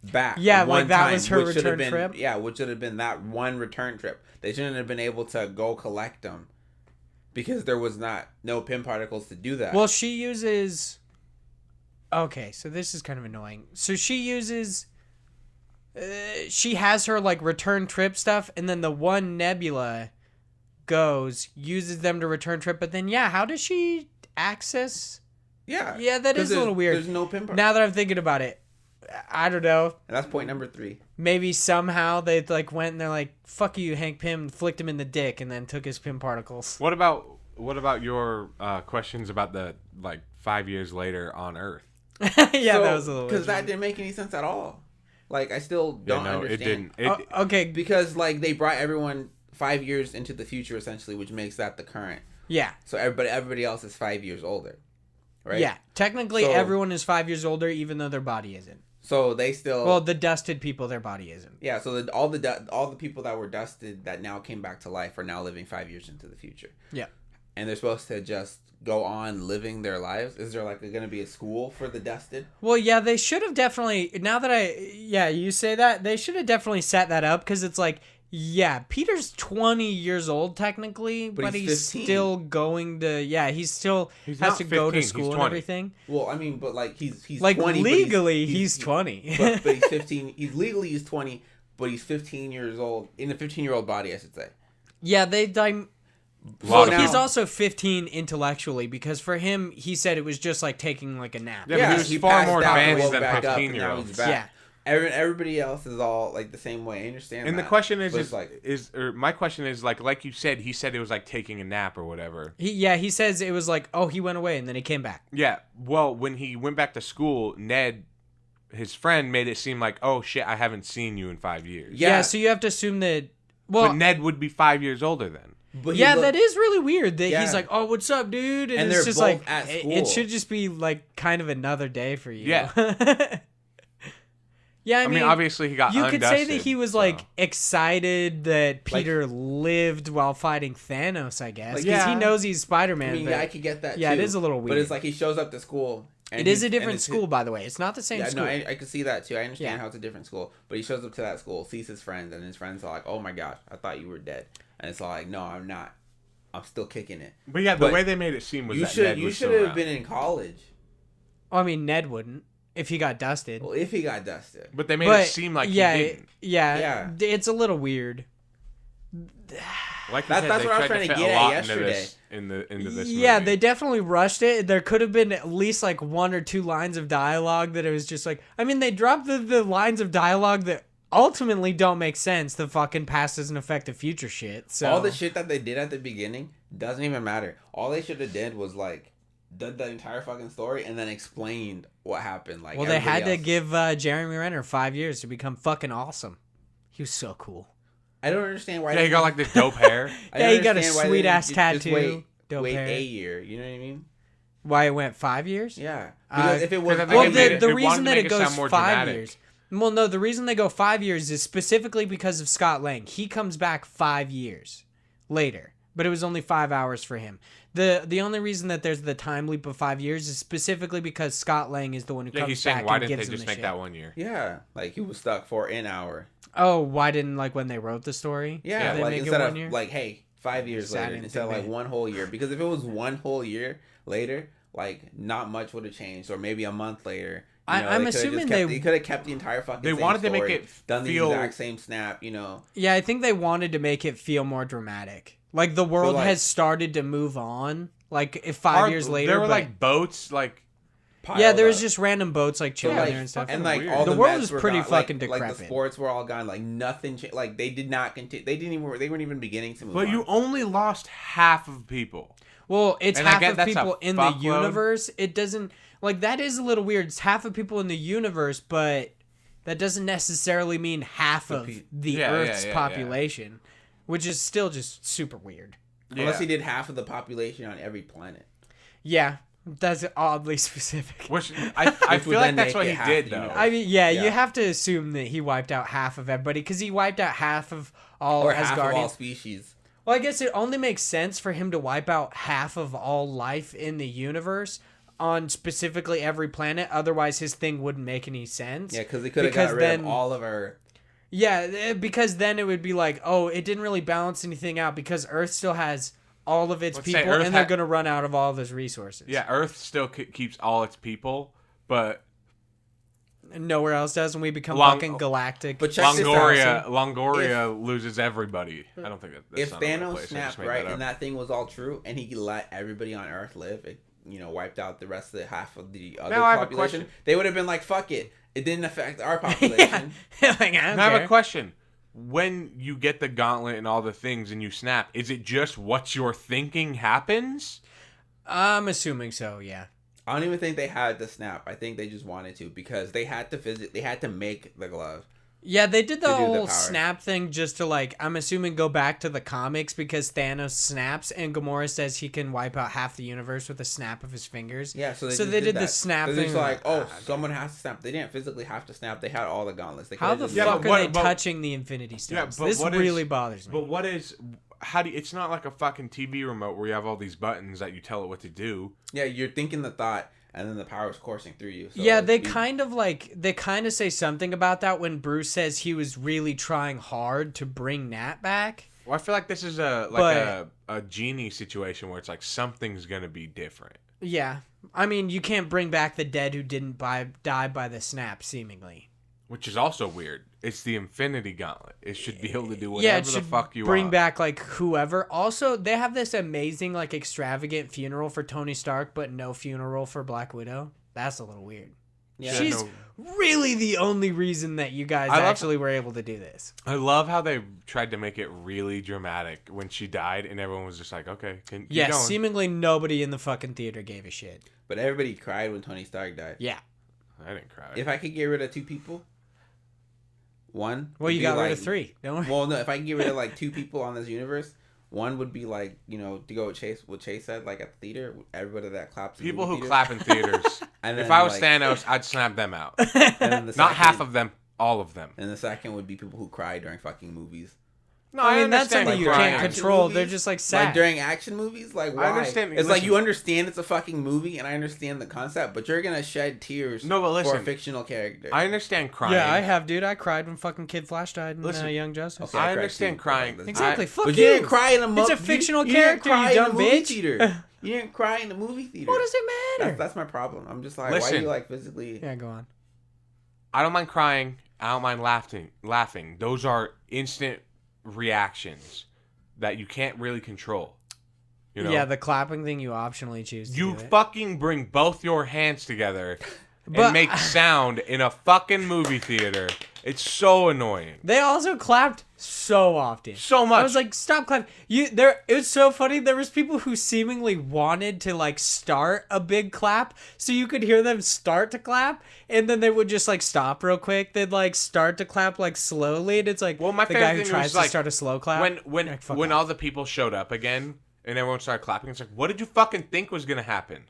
back. Yeah, one like that time, was her which should have return been- trip? Yeah, which should have been that one return trip. They shouldn't have been able to go collect them because there was no Pym particles to do that. Well, she uses. Okay, so this is kind of annoying. So she uses. She has her like return trip stuff, and then the one nebula uses them to return trip. But then, yeah, how does she access? yeah, Yeah, that 'cause is a little weird. There's no Pym particles. Now that I'm thinking about it, I don't know. And that's point number 3. Maybe somehow they like went and they're like, "Fuck you, Hank Pym," flicked him in the dick, and then took his Pym particles. What about your questions about the 5 years later on Earth? Yeah, that was a little because weird. that didn't make any sense at all. Like, I still don't understand. It didn't. Okay, Because like they brought everyone 5 years into the future essentially, which makes that the current. yeah. So everybody else is 5 years older, right? Yeah, technically So- everyone is 5 years older, even though their body isn't. So they still. Well, the dusted people, their body isn't. yeah. So all the people that were dusted that now came back to life are now living 5 years into the future. Yeah. And they're supposed to just go on living their lives. Is there like going to be a school for the dusted? Well, yeah, they should have definitely. Now that you say that, they should have definitely set that up because it's like, yeah, Peter's 20 years old technically, but he's 15. still going to. Yeah, he still He's has not to go 15, to he's school and 20. everything. Well, I mean, but like he's Like 20, but legally, he's 20. but he's 15. He's legally he's 20, but he's 15 years old in a 15-year-old body, I should say. Yeah, they. Lot Well, of- he's also 15 intellectually because for him, he said it was just like taking like a nap. Yeah, but he was far passed more out, advanced woke than back up, and 15-year-olds. now he's back. Yeah. Everybody else is all like the same way. I understand. And that, the question is, but it's my question is like you said, he said it was like taking a nap or whatever. He says it was like, oh, he went away and then he came back. Yeah. Well, when he went back to school, Ned, his friend, made it seem like, oh shit, I haven't seen you in 5 years. Yeah, so you have to assume that. Well, But Ned would be 5 years older then. but he yeah, looked- that is really weird that Yeah. he's like, oh, what's up, dude? And it's they're just both like, at it school. should just be like kind of another day for you. Yeah. Yeah, I I mean, mean, obviously he got you could say that undusted, he was so. like excited that Peter lived while fighting Thanos, I guess, Like, because he yeah. knows he's Spider-Man. I mean, but yeah, I could get that. yeah, too. it is a little But weird. it's like he shows up to school. And it is he's- a and different it's- school, by the way. It's not the same Yeah, school. no, I could see that too. I understand Yeah. how it's a different school, but he shows up to that school, sees his friends, and his friends are like, "Oh my gosh, I thought you were dead," and it's all like, "No, I'm not. I'm still kicking it." But yeah, the But way they made it seem was You that should Ned you was should still have around. been in college. I mean, Ned wouldn't if he got dusted. Well, if he got dusted, But they made But it seem like yeah, he didn't. Yeah. It's a little weird. Like you That's said, what they I was tried trying to fit get a at lot yesterday. into this Yeah, movie. they definitely rushed it. There could have been at least like one or two lines of dialogue that it was just like. I mean, they dropped the lines of dialogue that ultimately don't make sense. The fucking past doesn't affect the future shit. So all the shit that they did at the beginning doesn't even matter. All they should have did was like did the entire fucking story and then explained what happened. Like, well, they had to everybody give else. Jeremy Renner 5 years to become fucking awesome. He was so cool. I don't understand why. Yeah, he got like this dope hair. I Yeah, don't he got a understand why they sweet-ass didn't tattoo, Wait, dope wait hair. a year. You know what I mean? Why it went 5 years? Yeah. Because if it was, because I Well, think it made the it wanted reason to that make it it goes sound more 5 dramatic. years. Well, no, the reason they go 5 years is specifically because of Scott Lang. He comes back 5 years later, but it was only 5 hours for him. The only reason that there's the time leap of 5 years is specifically because Scott Lang is the one who Yeah, comes he's back saying, why and didn't gives they him just the make shit. that 1 year? yeah, like he was stuck for an hour. Oh, why didn't like when they wrote the story? Yeah, they like make it instead 1 of year? like, hey, 5 years I later didn't instead of think like they- 1 whole year. Because if it was 1 whole year later, like not much would have changed, or maybe a month later. I'm assuming they could have kept the entire fucking. They same wanted to make story, it done feel the exact same snap. Yeah, I think they wanted to make it feel more dramatic. Like the world has started to move on. Like if 5 years later, there were like boats, like yeah, there was just random boats like chilling there and stuff. And like weird. all the the world Mets was were pretty gone, fucking like decrepit. the sports were all gone. Like nothing. Like they did not continue. They weren't even beginning to move. But on. you only lost half of people. Well, it's And I half get of that's a people in the fuckload. universe. It doesn't like that is a little weird. It's half of people in the universe, but that doesn't necessarily mean half of the Earth's population, which is still just super weird. Unless he did half of the population on every planet. Yeah, that's oddly specific. Which I feel like that's what he did, though. I mean, yeah, you have to assume that he wiped out half of everybody because he wiped out half of all or Asgardians. half of all species. Well, I guess it only makes sense for him to wipe out half of all life in the universe on specifically every planet. Otherwise, his thing wouldn't make any sense. Yeah, because he could have got rid of all of our... Yeah, because then it would be like, oh, it didn't really balance anything out because Earth still has all of its people and they're going to run out of all of its resources. Yeah, Earth still keeps all its people, but... nowhere else does, and we become fucking galactic. But Longoria loses everybody. I don't think that's if Thanos snapped right and that thing was all true, and he let everybody on Earth live, it wiped out the rest of the half of the other population. They would have been like, "Fuck it, it didn't affect our population." Like, I have a question. When you get the gauntlet and all the things and you snap, is it just what you're thinking happens? I'm assuming so. Yeah. I don't even think they had to snap. I think they just wanted to because they had to make the glove. Yeah, they did the whole snap thing just to like, I'm assuming go back to the comics because Thanos snaps and Gamora says he can wipe out half the universe with a snap of his fingers. Yeah, so they did the snap thing. It's like, someone has to snap. They didn't physically have to snap. They had all the gauntlets. How the fuck are they touching the Infinity Stones? This really bothers me. But what is... it's not like a fucking TV remote where you have all these buttons that you tell it what to do. Yeah, you're thinking the thought, and then the power is coursing through you. So yeah, they kind of say something about that when Bruce says he was really trying hard to bring Nat back. Well, I feel like this is a genie situation where it's like something's gonna be different. Yeah, I mean you can't bring back the dead who didn't die by the snap, seemingly. Which is also weird. It's the Infinity Gauntlet. It should be able to do whatever the fuck you want. Bring back like whoever. Also, they have this amazing like extravagant funeral for Tony Stark, but no funeral for Black Widow. That's a little weird. Yeah, she's really the only reason that you guys actually were able to do this. I love how they tried to make it really dramatic when she died, and everyone was just like, "Okay, keep going." Seemingly nobody in the fucking theater gave a shit. But everybody cried when Tony Stark died. Yeah, I didn't cry. If I could get rid of two people. One. Well, you got rid of three. Don't worry. Well, no. If I can get rid of like two people on this universe, one would be like to go with Chase. What Chase said, like at the theater, everybody that claps. People who clap in theaters. And if I was Thanos, I'd snap them out. And Not half of them, all of them. And the second would be people who cry during fucking movies. No, I mean that's something you can't control. Movies, they're just like sad. Like during action movies, like why? I understand. It's like you understand it's a fucking movie, and I understand the concept, but you're gonna shed tears. For a fictional character. I understand crying. Yeah, I have, dude. I cried when fucking Kid Flash died in Young Justice. Okay, I understand crying. Exactly. Fuck but you. You didn't cry in a movie. It's a fictional character. You dumb bitch. Theater. You didn't cry in the movie theater. What does it matter? That's my problem. I'm just like, why are you like physically? Yeah, go on. I don't mind crying. I don't mind laughing. Those are instant reactions that you can't really control. You know? Yeah, the clapping thing you optionally choose to You do it. fucking bring both your hands together and make sound in a fucking movie theater. It's so annoying. They also clapped so often. So much. I was like, stop clapping. It was so funny. There was people who seemingly wanted to like start a big clap so you could hear them start to clap and then they would just like stop real quick. They'd like start to clap like slowly and it's like my the guy who tries to start a slow clap. When all the people showed up again and everyone started clapping, it's like, what did you fucking think was going to happen?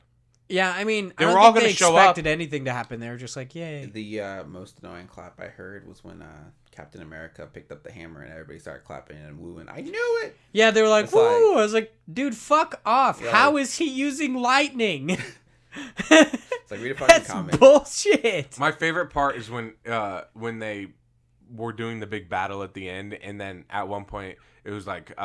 Yeah, I mean, they were all going to show expected anything to happen. They were just like, yay. The most annoying clap I heard was when Captain America picked up the hammer and everybody started clapping and wooing. I knew it. Yeah, they were like, woo! I was like, dude, fuck off. Yeah. How is he using lightning? It's like read a fucking comment. Bullshit. My favorite part is when they were doing the big battle at the end, and then at one point it was like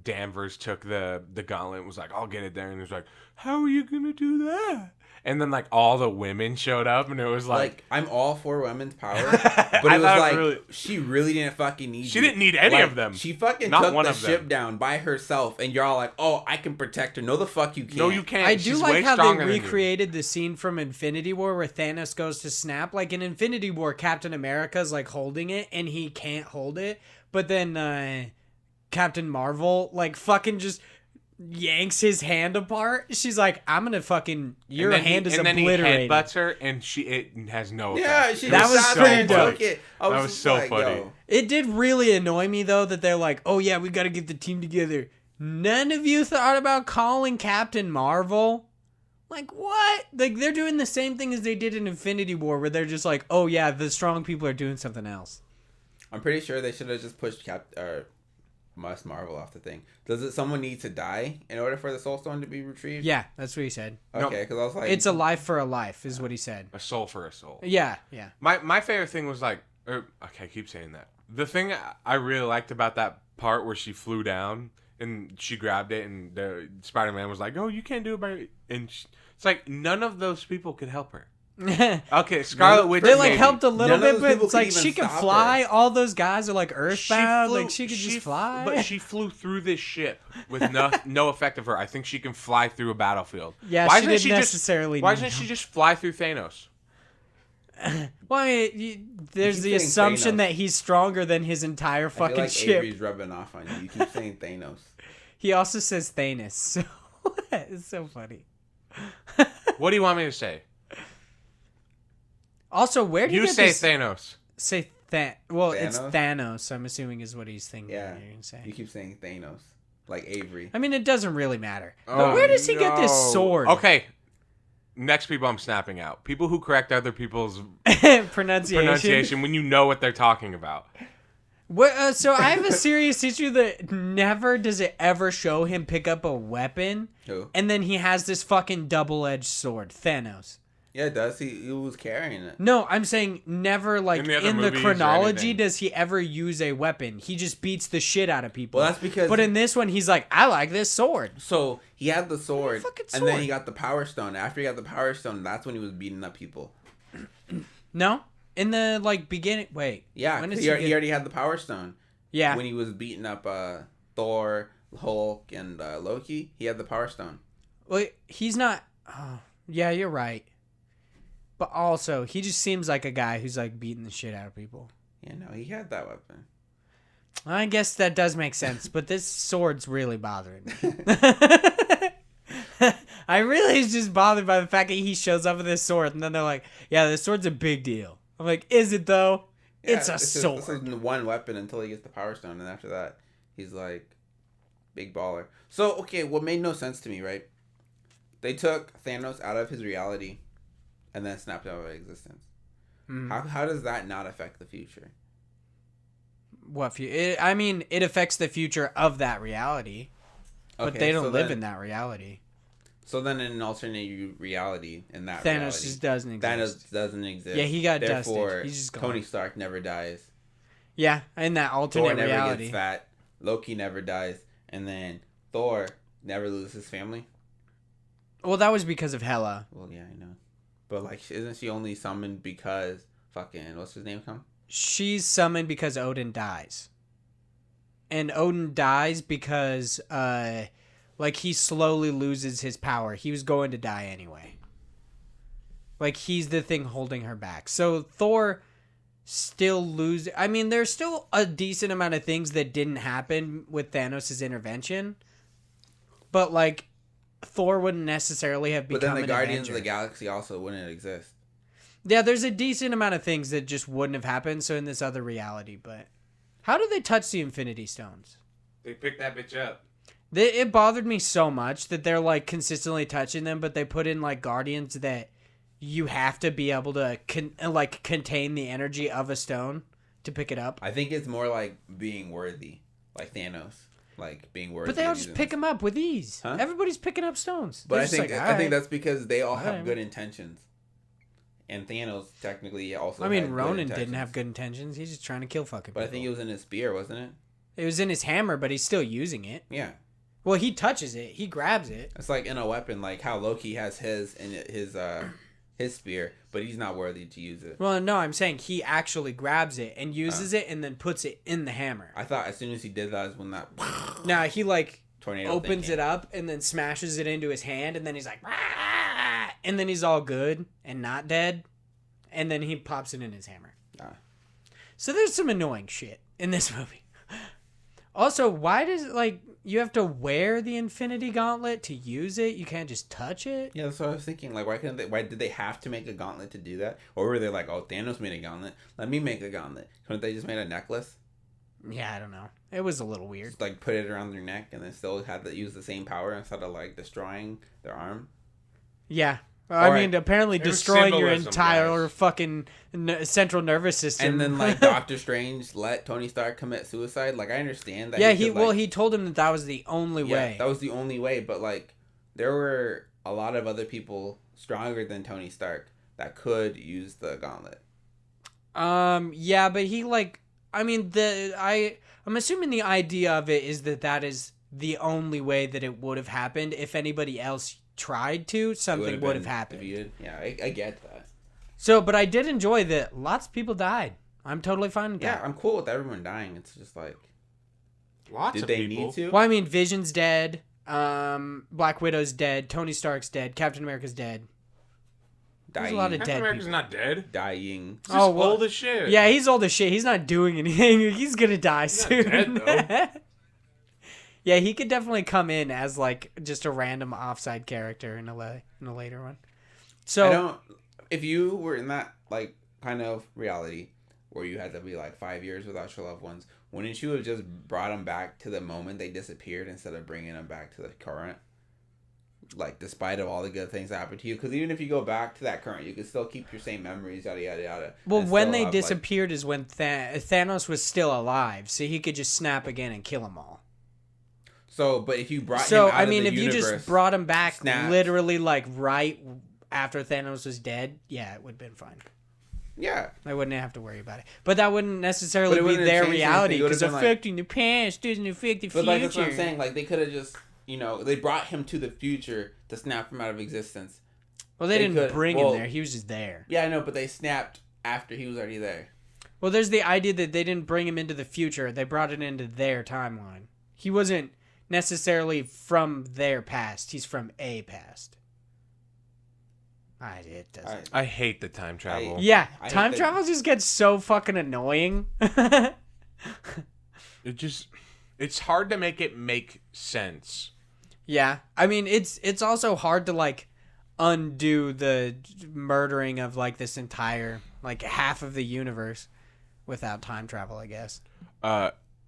Danvers took the gauntlet and was like, I'll get it there, and he was like, how are you gonna do that? and then like all the women showed up, and it was like I'm all for women's power, but it was like she really didn't fucking need. She didn't need any of them. She fucking Not took one the of them. ship down by herself, and you're all like, "Oh, I can protect her." No, the fuck you can't. No, you can't. I do She's like way how stronger they than you. recreated the scene from Infinity War where Thanos goes to snap. Like in Infinity War, Captain America's like holding it and he can't hold it, but then Captain Marvel like fucking just yanks his hand apart. She's like, "I'm gonna fucking your hand is obliterated." And then he headbutts her, and it has no effect. Yeah, she That was sat so there and funny. took it. That was just so like, funny. yo. It did really annoy me though that they're like, "Oh yeah, we got to get the team together." None of you thought about calling Captain Marvel? Like what? Like they're doing the same thing as they did in Infinity War where they're just like, "Oh yeah, the strong people are doing something else." I'm pretty sure they should have just pushed Marvel off the thing. Someone need to die in order for the Soul Stone to be retrieved? Yeah, that's what he said. Okay, because I was like, It's a life for a life is what he said. A soul for a soul. Yeah, yeah. My favorite thing was like, okay, I keep saying that. The thing I really liked about that part where she flew down and she grabbed it, and the Spider-Man was like, "Oh, you can't do it by," and it's like none of those people could help her. Okay, Scarlet Witch. They like maybe. helped a little None of bit, those but people it's like could she even can stop fly. her. All those guys are like earthbound. Like she could just fly. But she flew through this ship with no effect of her. I think she can fly through a battlefield. Yeah, Why she doesn't didn't necessarily. Why need doesn't she help. just fly through Thanos? Well, I mean, there's keep the saying assumption Thanos. that he's stronger than his entire I feel fucking like ship. Avery's rubbing off on you. You keep saying Thanos. He also says Thanos, so it's so funny. What do you want me to say? Also, where do you You get say this? Thanos. Say Well, it's Thanos? Thanos. I'm assuming is what he's thinking. Yeah, You're gonna say. you keep saying Thanos, like Avery. I mean, it doesn't really matter. Oh, But where does he get this no. sword? Okay. Next people I'm snapping out. People who correct other people's pronunciation when you know what they're talking about. What, so I have a serious issue that never does it ever show him pick up a weapon, Who? and then he has this fucking double-edged sword. Thanos. Yeah, does he was carrying it. No, I'm saying never, like, In the other in the movies or chronology anything. does he ever use a weapon. He just beats the shit out of people. Well, that's because. But in this one, he's like, I like this sword. So he had the sword, fucking and then sword? he got the Power Stone. After he got the Power Stone, that's when he was beating up people. No? In the, like, beginning... Wait. Yeah, When 'cause does he, he get- he already had the Power Stone. Yeah. When he was beating up Thor, Hulk, and Loki, he had the Power Stone. Well, he's not... Oh, yeah, you're right. But also, he just seems like a guy who's, like, beating the shit out of people. Yeah, no, he had that weapon. I guess that does make sense, but this sword's really bothering me. I really is just bothered by the fact that he shows up with this sword, and then they're like, yeah, this sword's a big deal. I'm like, is it though? Yeah, it's a just- sword. It's like one weapon until he gets the Power Stone, and after that, he's like, big baller. So, okay, what made no sense to me, right? They took Thanos out of his reality, and then snapped out of existence. How does that not affect the future? What? I mean, it affects the future of that reality, but Okay, they don't so live then- in that reality. So then, in an alternate reality, in that Thanos reality, just doesn't exist. Thanos doesn't exist. Yeah, he got Therefore, dusted. He's just gone. Tony Stark never dies. Yeah, in that Thor alternate never reality. gets fat. Loki never dies, and then Thor never loses his family. Well, that was because of Hela. Well, yeah, I know, but like, isn't she only summoned because fucking what's his name come? She's summoned because Odin dies. And Odin dies because like he slowly loses his power. He was going to die anyway. Like he's the thing holding her back. So Thor still loses. I mean, there's still a decent amount of things that didn't happen with Thanos' intervention. But like Thor wouldn't necessarily have become But then the an Guardians Avenger. of the Galaxy also wouldn't exist. Yeah, there's a decent amount of things that just wouldn't have happened. So in this other reality, but how do they touch the Infinity Stones? They picked that bitch up. It bothered me so much that they're like consistently touching them, but they put in like Guardians that you have to be able to contain the energy of a stone to pick it up. I think it's more like being worthy, like Thanos, like being worthy. But they all of just using pick this. them up with ease. Huh? Everybody's picking up stones. But They're I just think like, I think "Alright." that's because they all have Alright. good intentions, and Thanos technically also. I mean, had good Ronan didn't intentions. have good intentions. He's just trying to kill fucking But I people. think it was in his spear, wasn't it? It was in his hammer, but he's still using it. Yeah. Well, he touches it. He grabs it. It's like in a weapon, like how Loki has his and his spear, but he's not worthy to use it. Well, no, I'm saying he actually grabs it and uses it and then puts it in the hammer. I thought as soon as he did that is when that Now he like tornado opens it up and then smashes it into his hand, and then he's like, "Rah!" And then he's all good and not dead, and then he pops it in his hammer. So there's some annoying shit in this movie. Also, why does you have to wear the Infinity Gauntlet to use it? You can't just touch it? Yeah, that's what I was thinking. Like, why did they have to make a gauntlet to do that? Or were they like, oh, Thanos made a gauntlet, let me make a gauntlet? Couldn't they just made a necklace? Yeah, I don't know. It was a little weird. Just, like, put it around their neck and then still had to use the same power instead of, like, destroying their arm? Yeah. I mean, apparently There's destroying your symbolism, entire guys. fucking central nervous system. And then, like, Doctor Strange let Tony Stark commit suicide. Like, I understand that. Yeah, could, he told him that was the only way. That was the only way. But, like, there were a lot of other people stronger than Tony Stark that could use the gauntlet. Yeah, but he, I'm assuming the idea of it is that is the only way that it would have happened. If anybody else tried to, something would have happened. Defeated. Yeah, I get that. So, but I did enjoy that lots of people died. I'm totally fine with that. Yeah, I'm cool with everyone dying. It's just like, Lots did of they people. need to? Well, I mean, Vision's dead. Black Widow's dead. Tony Stark's dead. Captain America's dead. There's a lot of Captain dead America's people. not dead. Dying. He's just old as shit. Yeah, he's old as shit. He's not doing anything. He's gonna die He's soon. not dead, though. Yeah, he could definitely come in as just a random offside character in a later one. So if you were in that kind of reality where you had to be 5 years without your loved ones, wouldn't you have just brought them back to the moment they disappeared instead of bringing them back to the current? Despite of all the good things that happened to you, because even if you go back to that current, you can still keep your same memories, yada yada yada. Well, when they disappeared is when Thanos was still alive, so he could just snap again and kill them all. So, but if you brought him out of the if you universe, just brought him back snapped. literally right after Thanos was dead, yeah, it would have been fine. Yeah, I wouldn't have to worry about it. But that wouldn't necessarily But it be wouldn't have their changed reality, anything. It would because have been affecting the past doesn't affect the but future. that's what I'm saying. They could have just, they brought him to the future to snap him out of existence. Well, they didn't bring him there. He was just there. Yeah, I know, but they snapped after he was already there. Well, there's the idea that they didn't bring him into the future. They brought it into their timeline. He wasn't necessarily from their past. He's from a past. It doesn't. I hate the time travel. Yeah, I time hate travel just gets so fucking annoying. It's hard to make it make sense. Yeah, I mean it's also hard to undo the murdering of this entire half of the universe without time travel, I guess.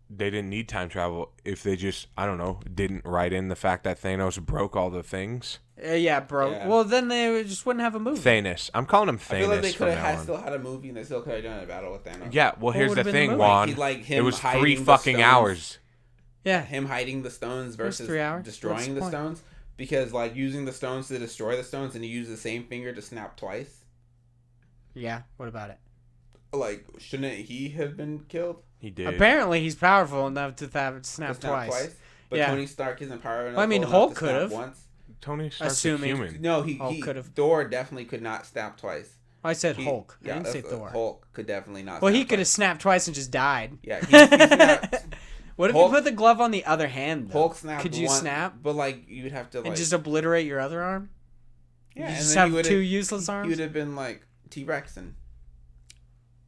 They didn't need time travel if they just, I don't know, didn't write in the fact that Thanos broke all the things. Yeah, bro. Yeah. Well, then they just wouldn't have a movie. Thanos. I'm calling him Thanos. I feel like they from could now have on. still had a movie and they still could have done a battle with Thanos. Yeah, well, here's the would've been the thing, movie? Juan. Him It was 3 hiding the fucking stones. hours. Yeah. Him hiding the stones versus 3 hours. destroying What's the the point? stones. Because using the stones to destroy the stones and you use the same finger to snap twice. Yeah. What about it? Shouldn't he have been killed? He did. Apparently, he's powerful enough to snap To twice. But Yeah. Tony Stark isn't powerful enough. Well, I mean, enough Hulk to snap could've. once. Tony Stark's Assuming- a human. No, he Hulk could've. Thor definitely could not snap twice. I said He- Hulk. I Yeah, didn't say that's- Thor. Hulk could definitely not. Well, he snap could have twice. snapped twice and just died. Yeah, he snapped. What if Hulk- you put the glove on the other hand, though? Hulk snapped. Could you one, snap But you would have to and just obliterate your other arm? yeah, You and just then have he would've- two useless He arms? would have been T-Rex and.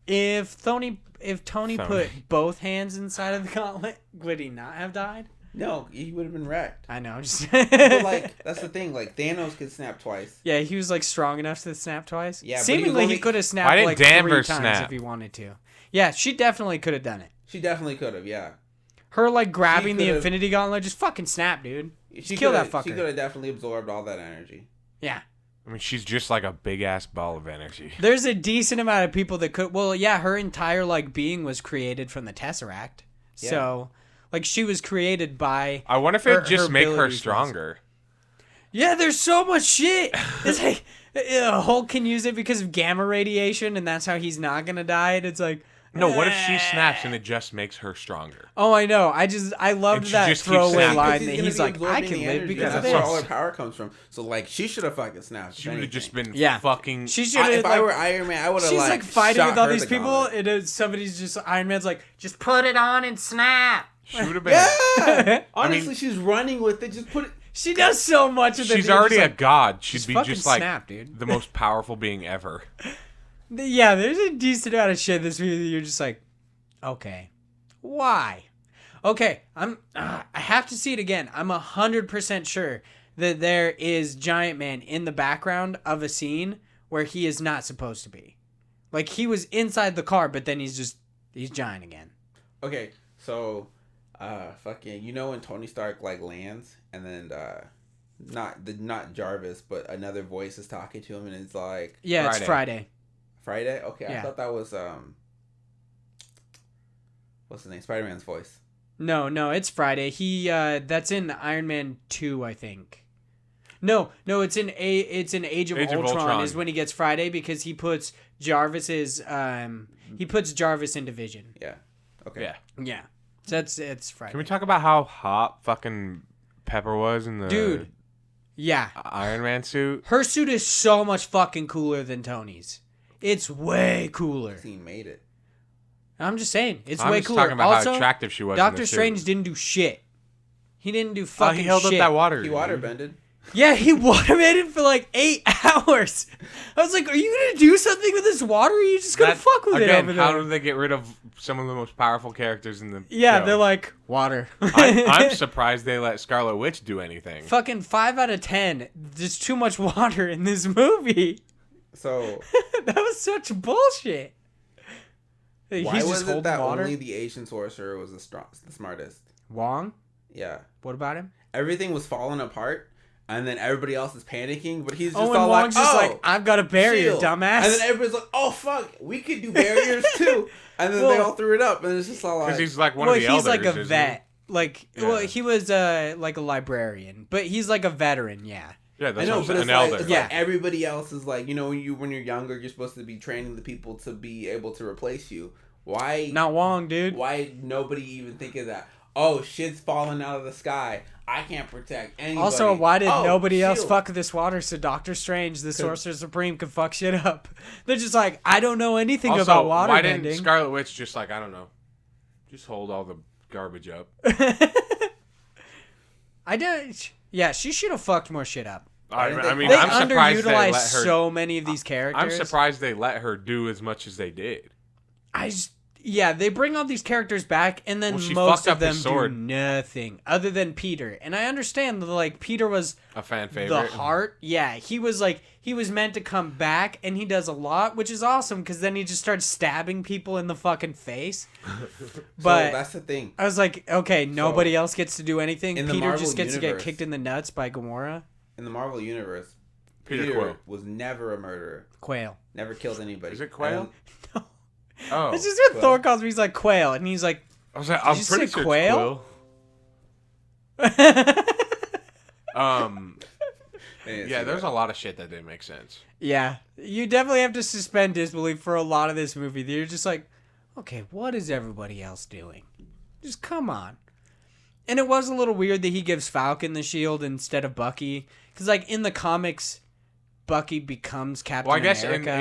If Tony Tony. put both hands inside of the gauntlet, would he not have died? No, he would have been wrecked. I know. Just But that's the thing. Thanos could snap twice. yeah, he was strong enough to snap twice. Yeah, but seemingly he was he could have snapped Why didn't 3 Danvers times snap? if he wanted to. Yeah, she definitely could have done it. She definitely could have. Yeah. Her grabbing the could've- Infinity Gauntlet, just fucking snap, dude. She kill that coulda- She fucker. could have definitely absorbed all that energy. Yeah. I mean, she's just like a big ass ball of energy. There's a decent amount of people that could. Well, yeah, her entire being was created from the Tesseract. Yeah. So, she was created by. I wonder if Her- it just her make her abilities was- stronger. Yeah, there's so much shit. It's Hulk can use it because of gamma radiation, and that's how he's not gonna die. And it's No, what if she snaps and it just makes her stronger? Oh, I know. I loved And she that just keeps throwaway snapping. line Because that gonna he's be like, I absorbing can the live energy. because of That's where all this. her power comes from. So like, she should have fucking snapped. She would have just been Yeah. fucking. She should have. If I were Iron Man, I would have she's like fighting shot with all her these the people, gauntlet. and somebody's just Iron Man's like, just put it on and snap. She would have been. Yeah. Honestly, she's running with it. Just put it. She does so much of it. She's already just a like, god. She'd just be fucking just like snap, dude. the most powerful being ever. Yeah, there's a decent amount of shit in this movie that you're just like, okay, why? Okay, I have to see it again. I'm 100% sure that there is Giant Man in the background of a scene where he is not supposed to be. Like, he was inside the car, but then he's giant again. Okay, so, fucking, you know when Tony Stark like lands and then not Jarvis, but another voice is talking to him and it's like Yeah, Friday. it's Friday. Friday. Okay, Yeah. I thought that was what's his name? Spider-Man's voice. No, it's Friday. That's in Iron Man 2, I think. No, it's in Age of Ultron is when he gets Friday because he puts Jarvis into Vision. Yeah. Okay. Yeah. Yeah. So it's Friday. Can we talk about how hot fucking Pepper was in the Dude. Yeah. Iron Man suit? Her suit is so much fucking cooler than Tony's. It's way cooler. He made it. I'm just saying, it's I'm way just cooler. talking about Also, how attractive she was. in Doctor the suit. Strange didn't do shit. He didn't do Oh, fucking he held shit. up that water. He waterbended. Yeah, he waterboarded for like 8 hours. I was like, are you going to do something with this water or are you just going to fuck with it over there? How do they get rid of some of the most powerful characters in the Yeah, show? they're like, water. I'm surprised they let Scarlet Witch do anything. Fucking 5 out of 10. There's too much water in this movie. So That was such bullshit. why was it that only the Asian sorcerer was the smartest? Wong? Yeah. What about him? Everything was falling apart, and then everybody else is panicking, but he's just And all Wong's like, just "Oh, like, I've got a barrier, shield." dumbass. And then everybody's like, "Oh fuck, we could do barriers too." And then they Well- all threw it up, and it's just all like, Because he's like one well, of the he's elders. like a isn't vet. Like, Yeah. well, he was like a librarian, but he's like a veteran, yeah. he? Yeah, I that's know, what but I'm it's saying, an like, elder. it's Yeah. like everybody else is like, you know, when you're younger, you're supposed to be training the people to be able to replace you. Why? Not Wong, dude. Why nobody even think of that? Oh, shit's falling out of the sky. I can't protect anybody. Also, why did Oh, nobody else shield. fuck this water so Doctor Strange, the Sorcerer Supreme, could fuck shit up? They're just like, I don't know anything Also, about water why bending. didn't Scarlet Witch just like, I don't know, just hold all the garbage up? I did. Yeah, she should have fucked more shit up. I mean, They I'm surprised they let underutilized her. so many of these characters. I'm surprised they let her do as much as they did. Yeah, they bring all these characters back, and then Well, she most fucked of up them his do sword. nothing other than Peter. And I understand that, like, Peter was A fan the favorite. heart. Yeah, he was meant to come back, and he does a lot, which is awesome because then he just starts stabbing people in the fucking face. But So that's the thing. I was like, okay, nobody else gets to do anything. in the Peter Marvel just gets to get universe- kicked in the nuts by Gamora. In the Marvel universe, Peter Peter Quill. was never a murderer. Quail. Never killed anybody. Is it Quail? No. Oh, It's just what Quail. Thor calls me. He's like, Quail. And he's like, I was like, Did I'm you pretty say sure Quail? it's Quill. They didn't Yeah, see there's that. a lot of shit that didn't make sense. yeah. You definitely have to suspend disbelief for a lot of this movie. You're just like, okay, what is everybody else doing? Just come on. And it was a little weird that he gives Falcon the shield instead of Bucky. Because, like, in the comics, Bucky becomes Captain Well, I guess America.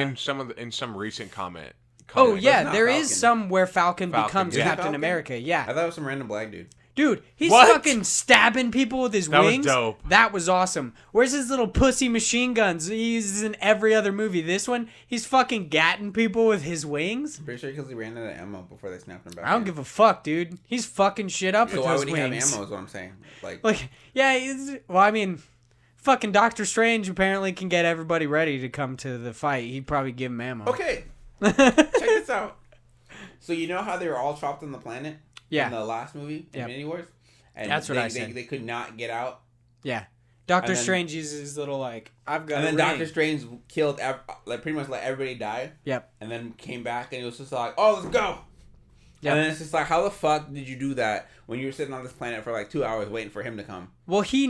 in some recent comment. Oh, comic- yeah, not there is Falcon. some where Falcon becomes yeah. Captain Falcon? America. I Yeah. thought it was some random black dude. Dude, he's What? fucking stabbing people with his That was wings. dope. That was awesome. Where's his little pussy machine guns he uses in every other movie? This one, he's fucking gatting people with his wings. Pretty sure because he ran out of ammo before they snapped him back. I don't give a fuck, dude. He's fucking shit up So with why those would he have wings. ammo? Is what I'm saying. Like, Like, yeah, well, I mean, fucking Doctor Strange apparently can get everybody ready to come to the fight. He'd probably give him ammo. okay, check this out. So you know how they were all trapped on the planet? Yeah. In the last movie, Yep. Infinity Wars? And That's what they, I said. They could not get out. Yeah. Doctor And then- Strange uses his little, like, I've got And then a ring. Doctor Strange killed, like pretty much let everybody die. Yep. And then came back and it was just like, oh, let's go. Yeah. And then it's just like, how the fuck did you do that when you were sitting on this planet for like 2 hours waiting for him to come? Well, he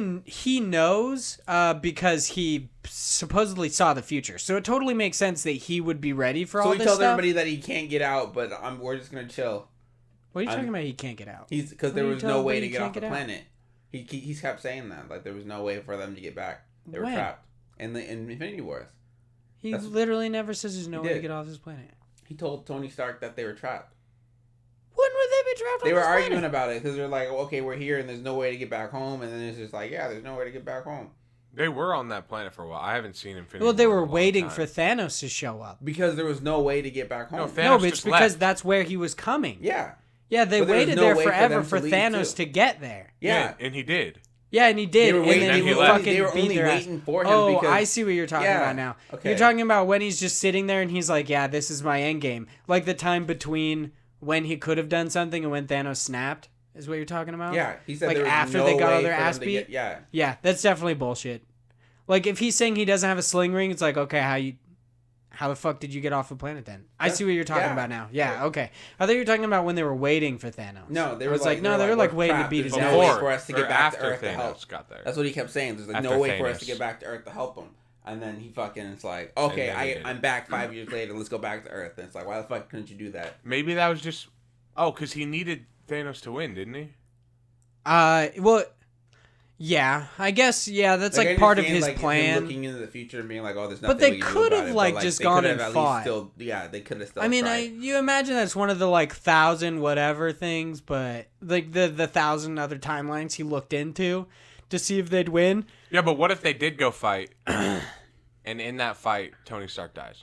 knows because he supposedly saw the future, so it totally makes sense that he would be ready for all So this he tells stuff. everybody that he can't get out, but we're just gonna chill. What are you talking about? He can't get out. He's because What there are you was no telling way me to he get can't off the get out? planet. He kept saying that, like there was no way for them to get back. They were When? trapped in Infinity Wars. He That's- literally never says there's no He way to did. get off this planet. He told Tony Stark that they were trapped. When would they be trapped? They on were this arguing planet? about it because they're like, okay, we're here and there's no way to get back home, and then it's just like, yeah, there's no way to get back home They were on that planet for a while. I haven't seen Infinity Well, they War in were a long waiting time. for Thanos to show up. because there was no way to get back home. No, No, Thanos but it's just because left. that's where he was coming. Yeah, Yeah, they But there was waited no there way for forever them for to leave, Thanos too. to get there. yeah. And he did. Yeah, and he did, They were and waiting. then he and he would left. fucking They were beat only their ass. waiting for him. Oh, because, I see what you're talking Yeah, about now. okay. You're talking about when he's just sitting there and he's like, "Yeah, this is my end game." Like the time between when he could have done something and when Thanos snapped is what you're talking about. Yeah, he said Like there was after no they got all way their for them ass to beat? get- yeah, Yeah, that's definitely bullshit. Like if he's saying he doesn't have a sling ring, it's like, okay, how the fuck did you get off the planet then? I see what you're talking yeah. about now. Yeah, okay. I thought you were talking about when they were waiting for Thanos. no, they I were was like, no, they were like we're waiting to trapped. beat his There's ass. no way Before for us to or get back to after Earth to help. Thanos got there. That's what he kept saying. There's like no After way for us Thanos. to get back to Earth to help him. And then he fucking it's like, okay, then he did I'm it. back 5 years later. Let's go back to Earth. And it's like, why the fuck couldn't you do that? Maybe that was just... Oh, because he needed Thanos to win, didn't he? Well, yeah, I guess, yeah, that's I like part of understand, his like, him plan. looking into the future and being like, oh, there's But nothing they we can do could about have, it. like, But, just they gone could and have at fought. least still, yeah, they could have still. I mean, tried. you imagine that's one of the like 1,000 whatever things, but like the 1,000 other timelines he looked into to see if they'd win. Yeah, but what if they did go fight, and in that fight, Tony Stark dies?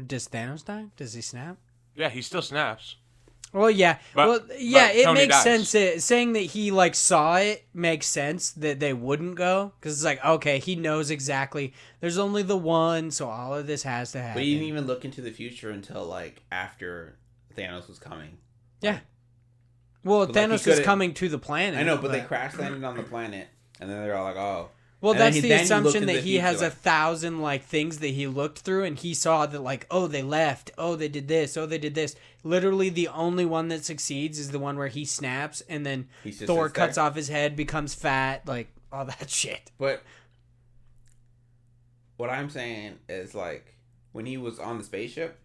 Does Thanos die? Does he snap? Yeah, he still snaps. Well, yeah. But- Yeah, but it Tony makes dies. sense. Saying that he like saw it makes sense that they wouldn't go because it's like, okay, he knows exactly. There's only the one, so all of this has to happen. But he didn't even look into the future until like after Thanos was coming. Yeah. Well, But, like, he Thanos was could've- coming to the planet. I know, but they crash landed on the planet, and then they're all like, oh. Well, And then that's he- the then he looked assumption into that the he future, has like- 1,000 like things that he looked through, and he saw that like, oh, they left, oh, they did this, oh, they did this. Literally, the only one that succeeds is the one where he snaps, and then He just Thor sits there. cuts off his head, becomes fat, like all that shit. But what I'm saying is like when he was on the spaceship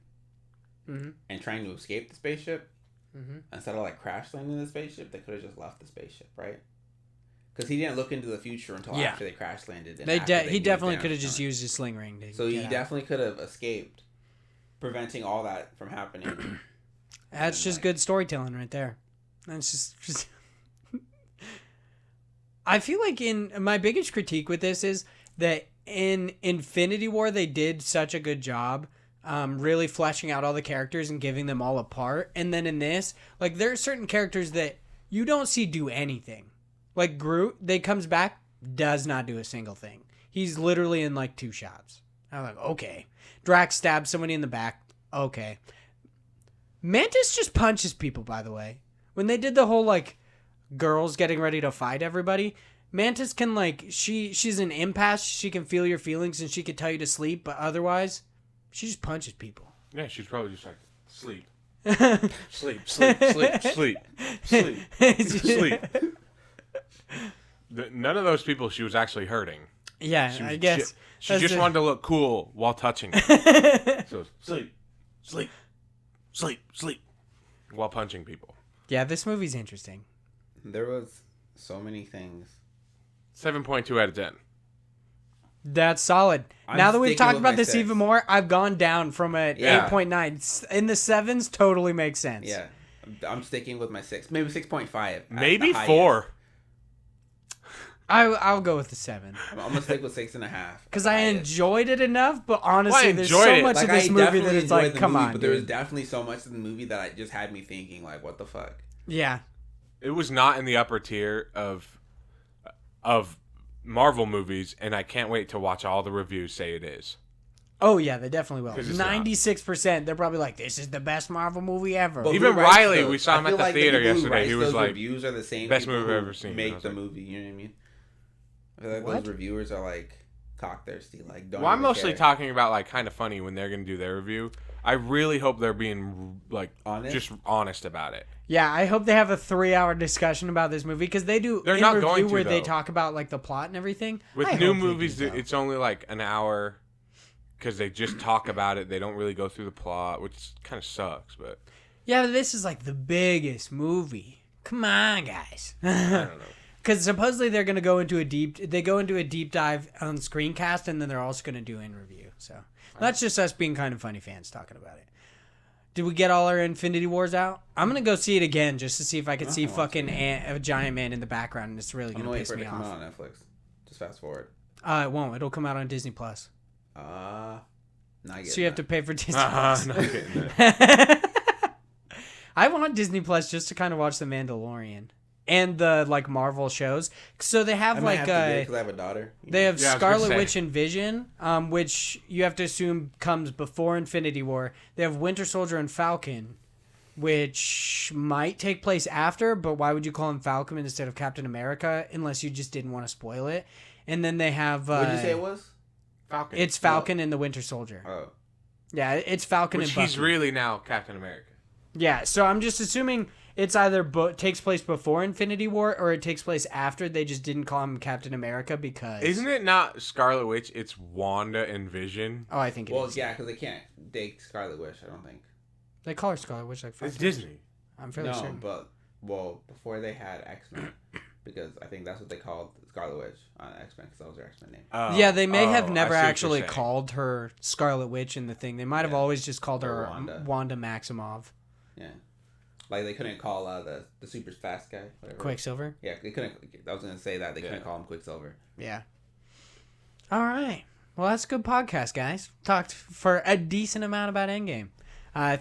Mm-hmm. and trying to escape the spaceship, Mm-hmm. instead of like crash landing the spaceship, they could have just left the spaceship, right? Because he didn't look into the future until Yeah. after they crash landed. And They after they he knew definitely Thanos could have was just coming. used his sling ring. To So he get out. definitely could have escaped, preventing all that from happening. That's And, just like- good storytelling right there. That's just... I feel like in my biggest critique with this is that in Infinity War they did such a good job really fleshing out all the characters and giving them all a part, and then in this, like, there are certain characters that you don't see do anything. Like Groot, they comes back, does not do a single thing. He's literally in like 2 shots. I'm like, okay. Drax stabs somebody in the back. Okay. Mantis just punches people, by the way. When they did the whole like girls getting ready to fight everybody, Mantis can like she's an empath. She can feel your feelings and she can tell you to sleep, but otherwise, she just punches people. Yeah, she's probably just like, sleep. Sleep, sleep, sleep, sleep, sleep, sleep. None of those people she was actually hurting. Yeah, She was I guess. She that's just the- wanted to look cool while touching it. So sleep, sleep, sleep, sleep, while punching people. Yeah, this movie's interesting. There was so many things. 7.2 out of 10. That's solid. I'm Now that we've sticking talked with about my this 6. even more, I've gone down from a Yeah. 8.9. In the 7s, totally makes sense. Yeah, I'm sticking with my 6, maybe 6.5. at Maybe the highest. 4. I'll go with the 7. I'm gonna stick with 6.5 Because I enjoyed it enough, but honestly, Well, I there's enjoyed so it. much Like, of this I movie that definitely it's like, enjoyed the come movie, on, but there was dude. definitely so much in the movie that it just had me thinking, like, what the fuck? Yeah. It was not in the upper tier of Marvel movies, and I can't wait to watch all the reviews say it is. Oh, yeah, they definitely will. 'Cause it's not. 96%, they're probably like, this is the best Marvel movie ever. But Even who writes Riley, those? we saw him I at feel the like theater people who yesterday. write He was those like, reviews are the same best people movie I've who ever seen. And I make was the like, movie. You know what I mean? I feel like What? those reviewers are like cock-thirsty. Like, don't Well, I'm even mostly care. talking about like kind of funny when they're gonna do their review. I really hope they're being like Honest? just honest about it. Yeah, I hope they have a 3-hour discussion about this movie because they do. They're in not review going to, where they though. talk about like the plot and everything. With I new hope they movies, do, though. it's only like an hour because they just talk about it. They don't really go through the plot, which kind of sucks. But Yeah, but this is like the biggest movie. Come on, guys. I don't know. Because supposedly they're going to go into a deep. They go into a deep dive on screencast, and then they're also going to do in review. So that's just us being kind of funny fans talking about it. Did we get all our Infinity Wars out? I'm gonna go see it again just to see if I could see fucking a giant man in the background, and it's really I'm gonna gonna wait piss for it me to come off. out on Netflix. Just fast forward. It won't. It'll come out on Disney Plus. Not yet. So you have to pay for Disney Not Plus. getting that. I want Disney Plus just to kind of watch The Mandalorian and the like Marvel shows. So they have I might like have to get it 'cause I have a daughter. they have Yeah, I was gonna Scarlet say. Witch and Vision, which you have to assume comes before Infinity War. They have Winter Soldier and Falcon, which might take place after, but why would you call him Falcon instead of Captain America unless you just didn't want to spoil it? And then they have What did you say it was? Falcon. it's Falcon and the Winter Soldier. Oh. Yeah, it's Falcon Which and Bucky. he's really now Captain America. Yeah, so I'm just assuming it's either takes place before Infinity War or it takes place after. They just didn't call him Captain America because... Isn't it not Scarlet Witch? It's Wanda and Vision. Oh, I think it Well, is. yeah, because they can't date Scarlet Witch, I don't think. They call her Scarlet Witch like 5 It's times. Disney. I'm fairly No, certain. but, before they had X-Men, because I think that's what they called Scarlet Witch on X-Men, because that was their X-Men name. Yeah, they may have I never see what you're actually saying. called her Scarlet Witch in the thing. They might have Yeah. always just called Or her Wanda. Wanda Maximoff. Yeah. Like, they couldn't call the super fast guy, whatever. Quicksilver? Yeah, they couldn't. I was going to say that. They couldn't Yeah. call him Quicksilver. Yeah. All right. Well, that's a good podcast, guys. Talked for a decent amount about Endgame.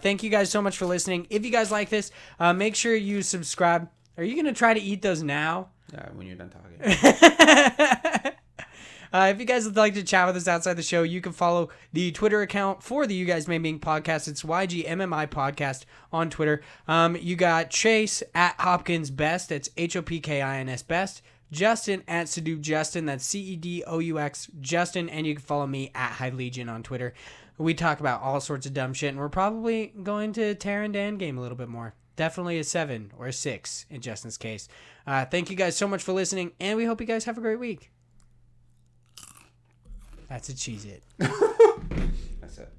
Thank you guys so much for listening. If you guys like this, make sure you subscribe. Are you going to try to eat those now? Yeah, when you're done talking. If you guys would like to chat with us outside the show, you can follow the Twitter account for the You Guys May Being podcast. It's YGMMI podcast on Twitter. You got Chase at Hopkins Best. That's HOPKINS Best. Justin at Sedu Justin. That's CEDOUX Justin. And you can follow me at High Legion on Twitter. We talk about all sorts of dumb shit, and we're probably going to tear into Endgame a little bit more. Definitely a 7 or a 6 in Justin's case. Thank you guys so much for listening, and we hope you guys have a great week. That's a Cheez-It. That's it.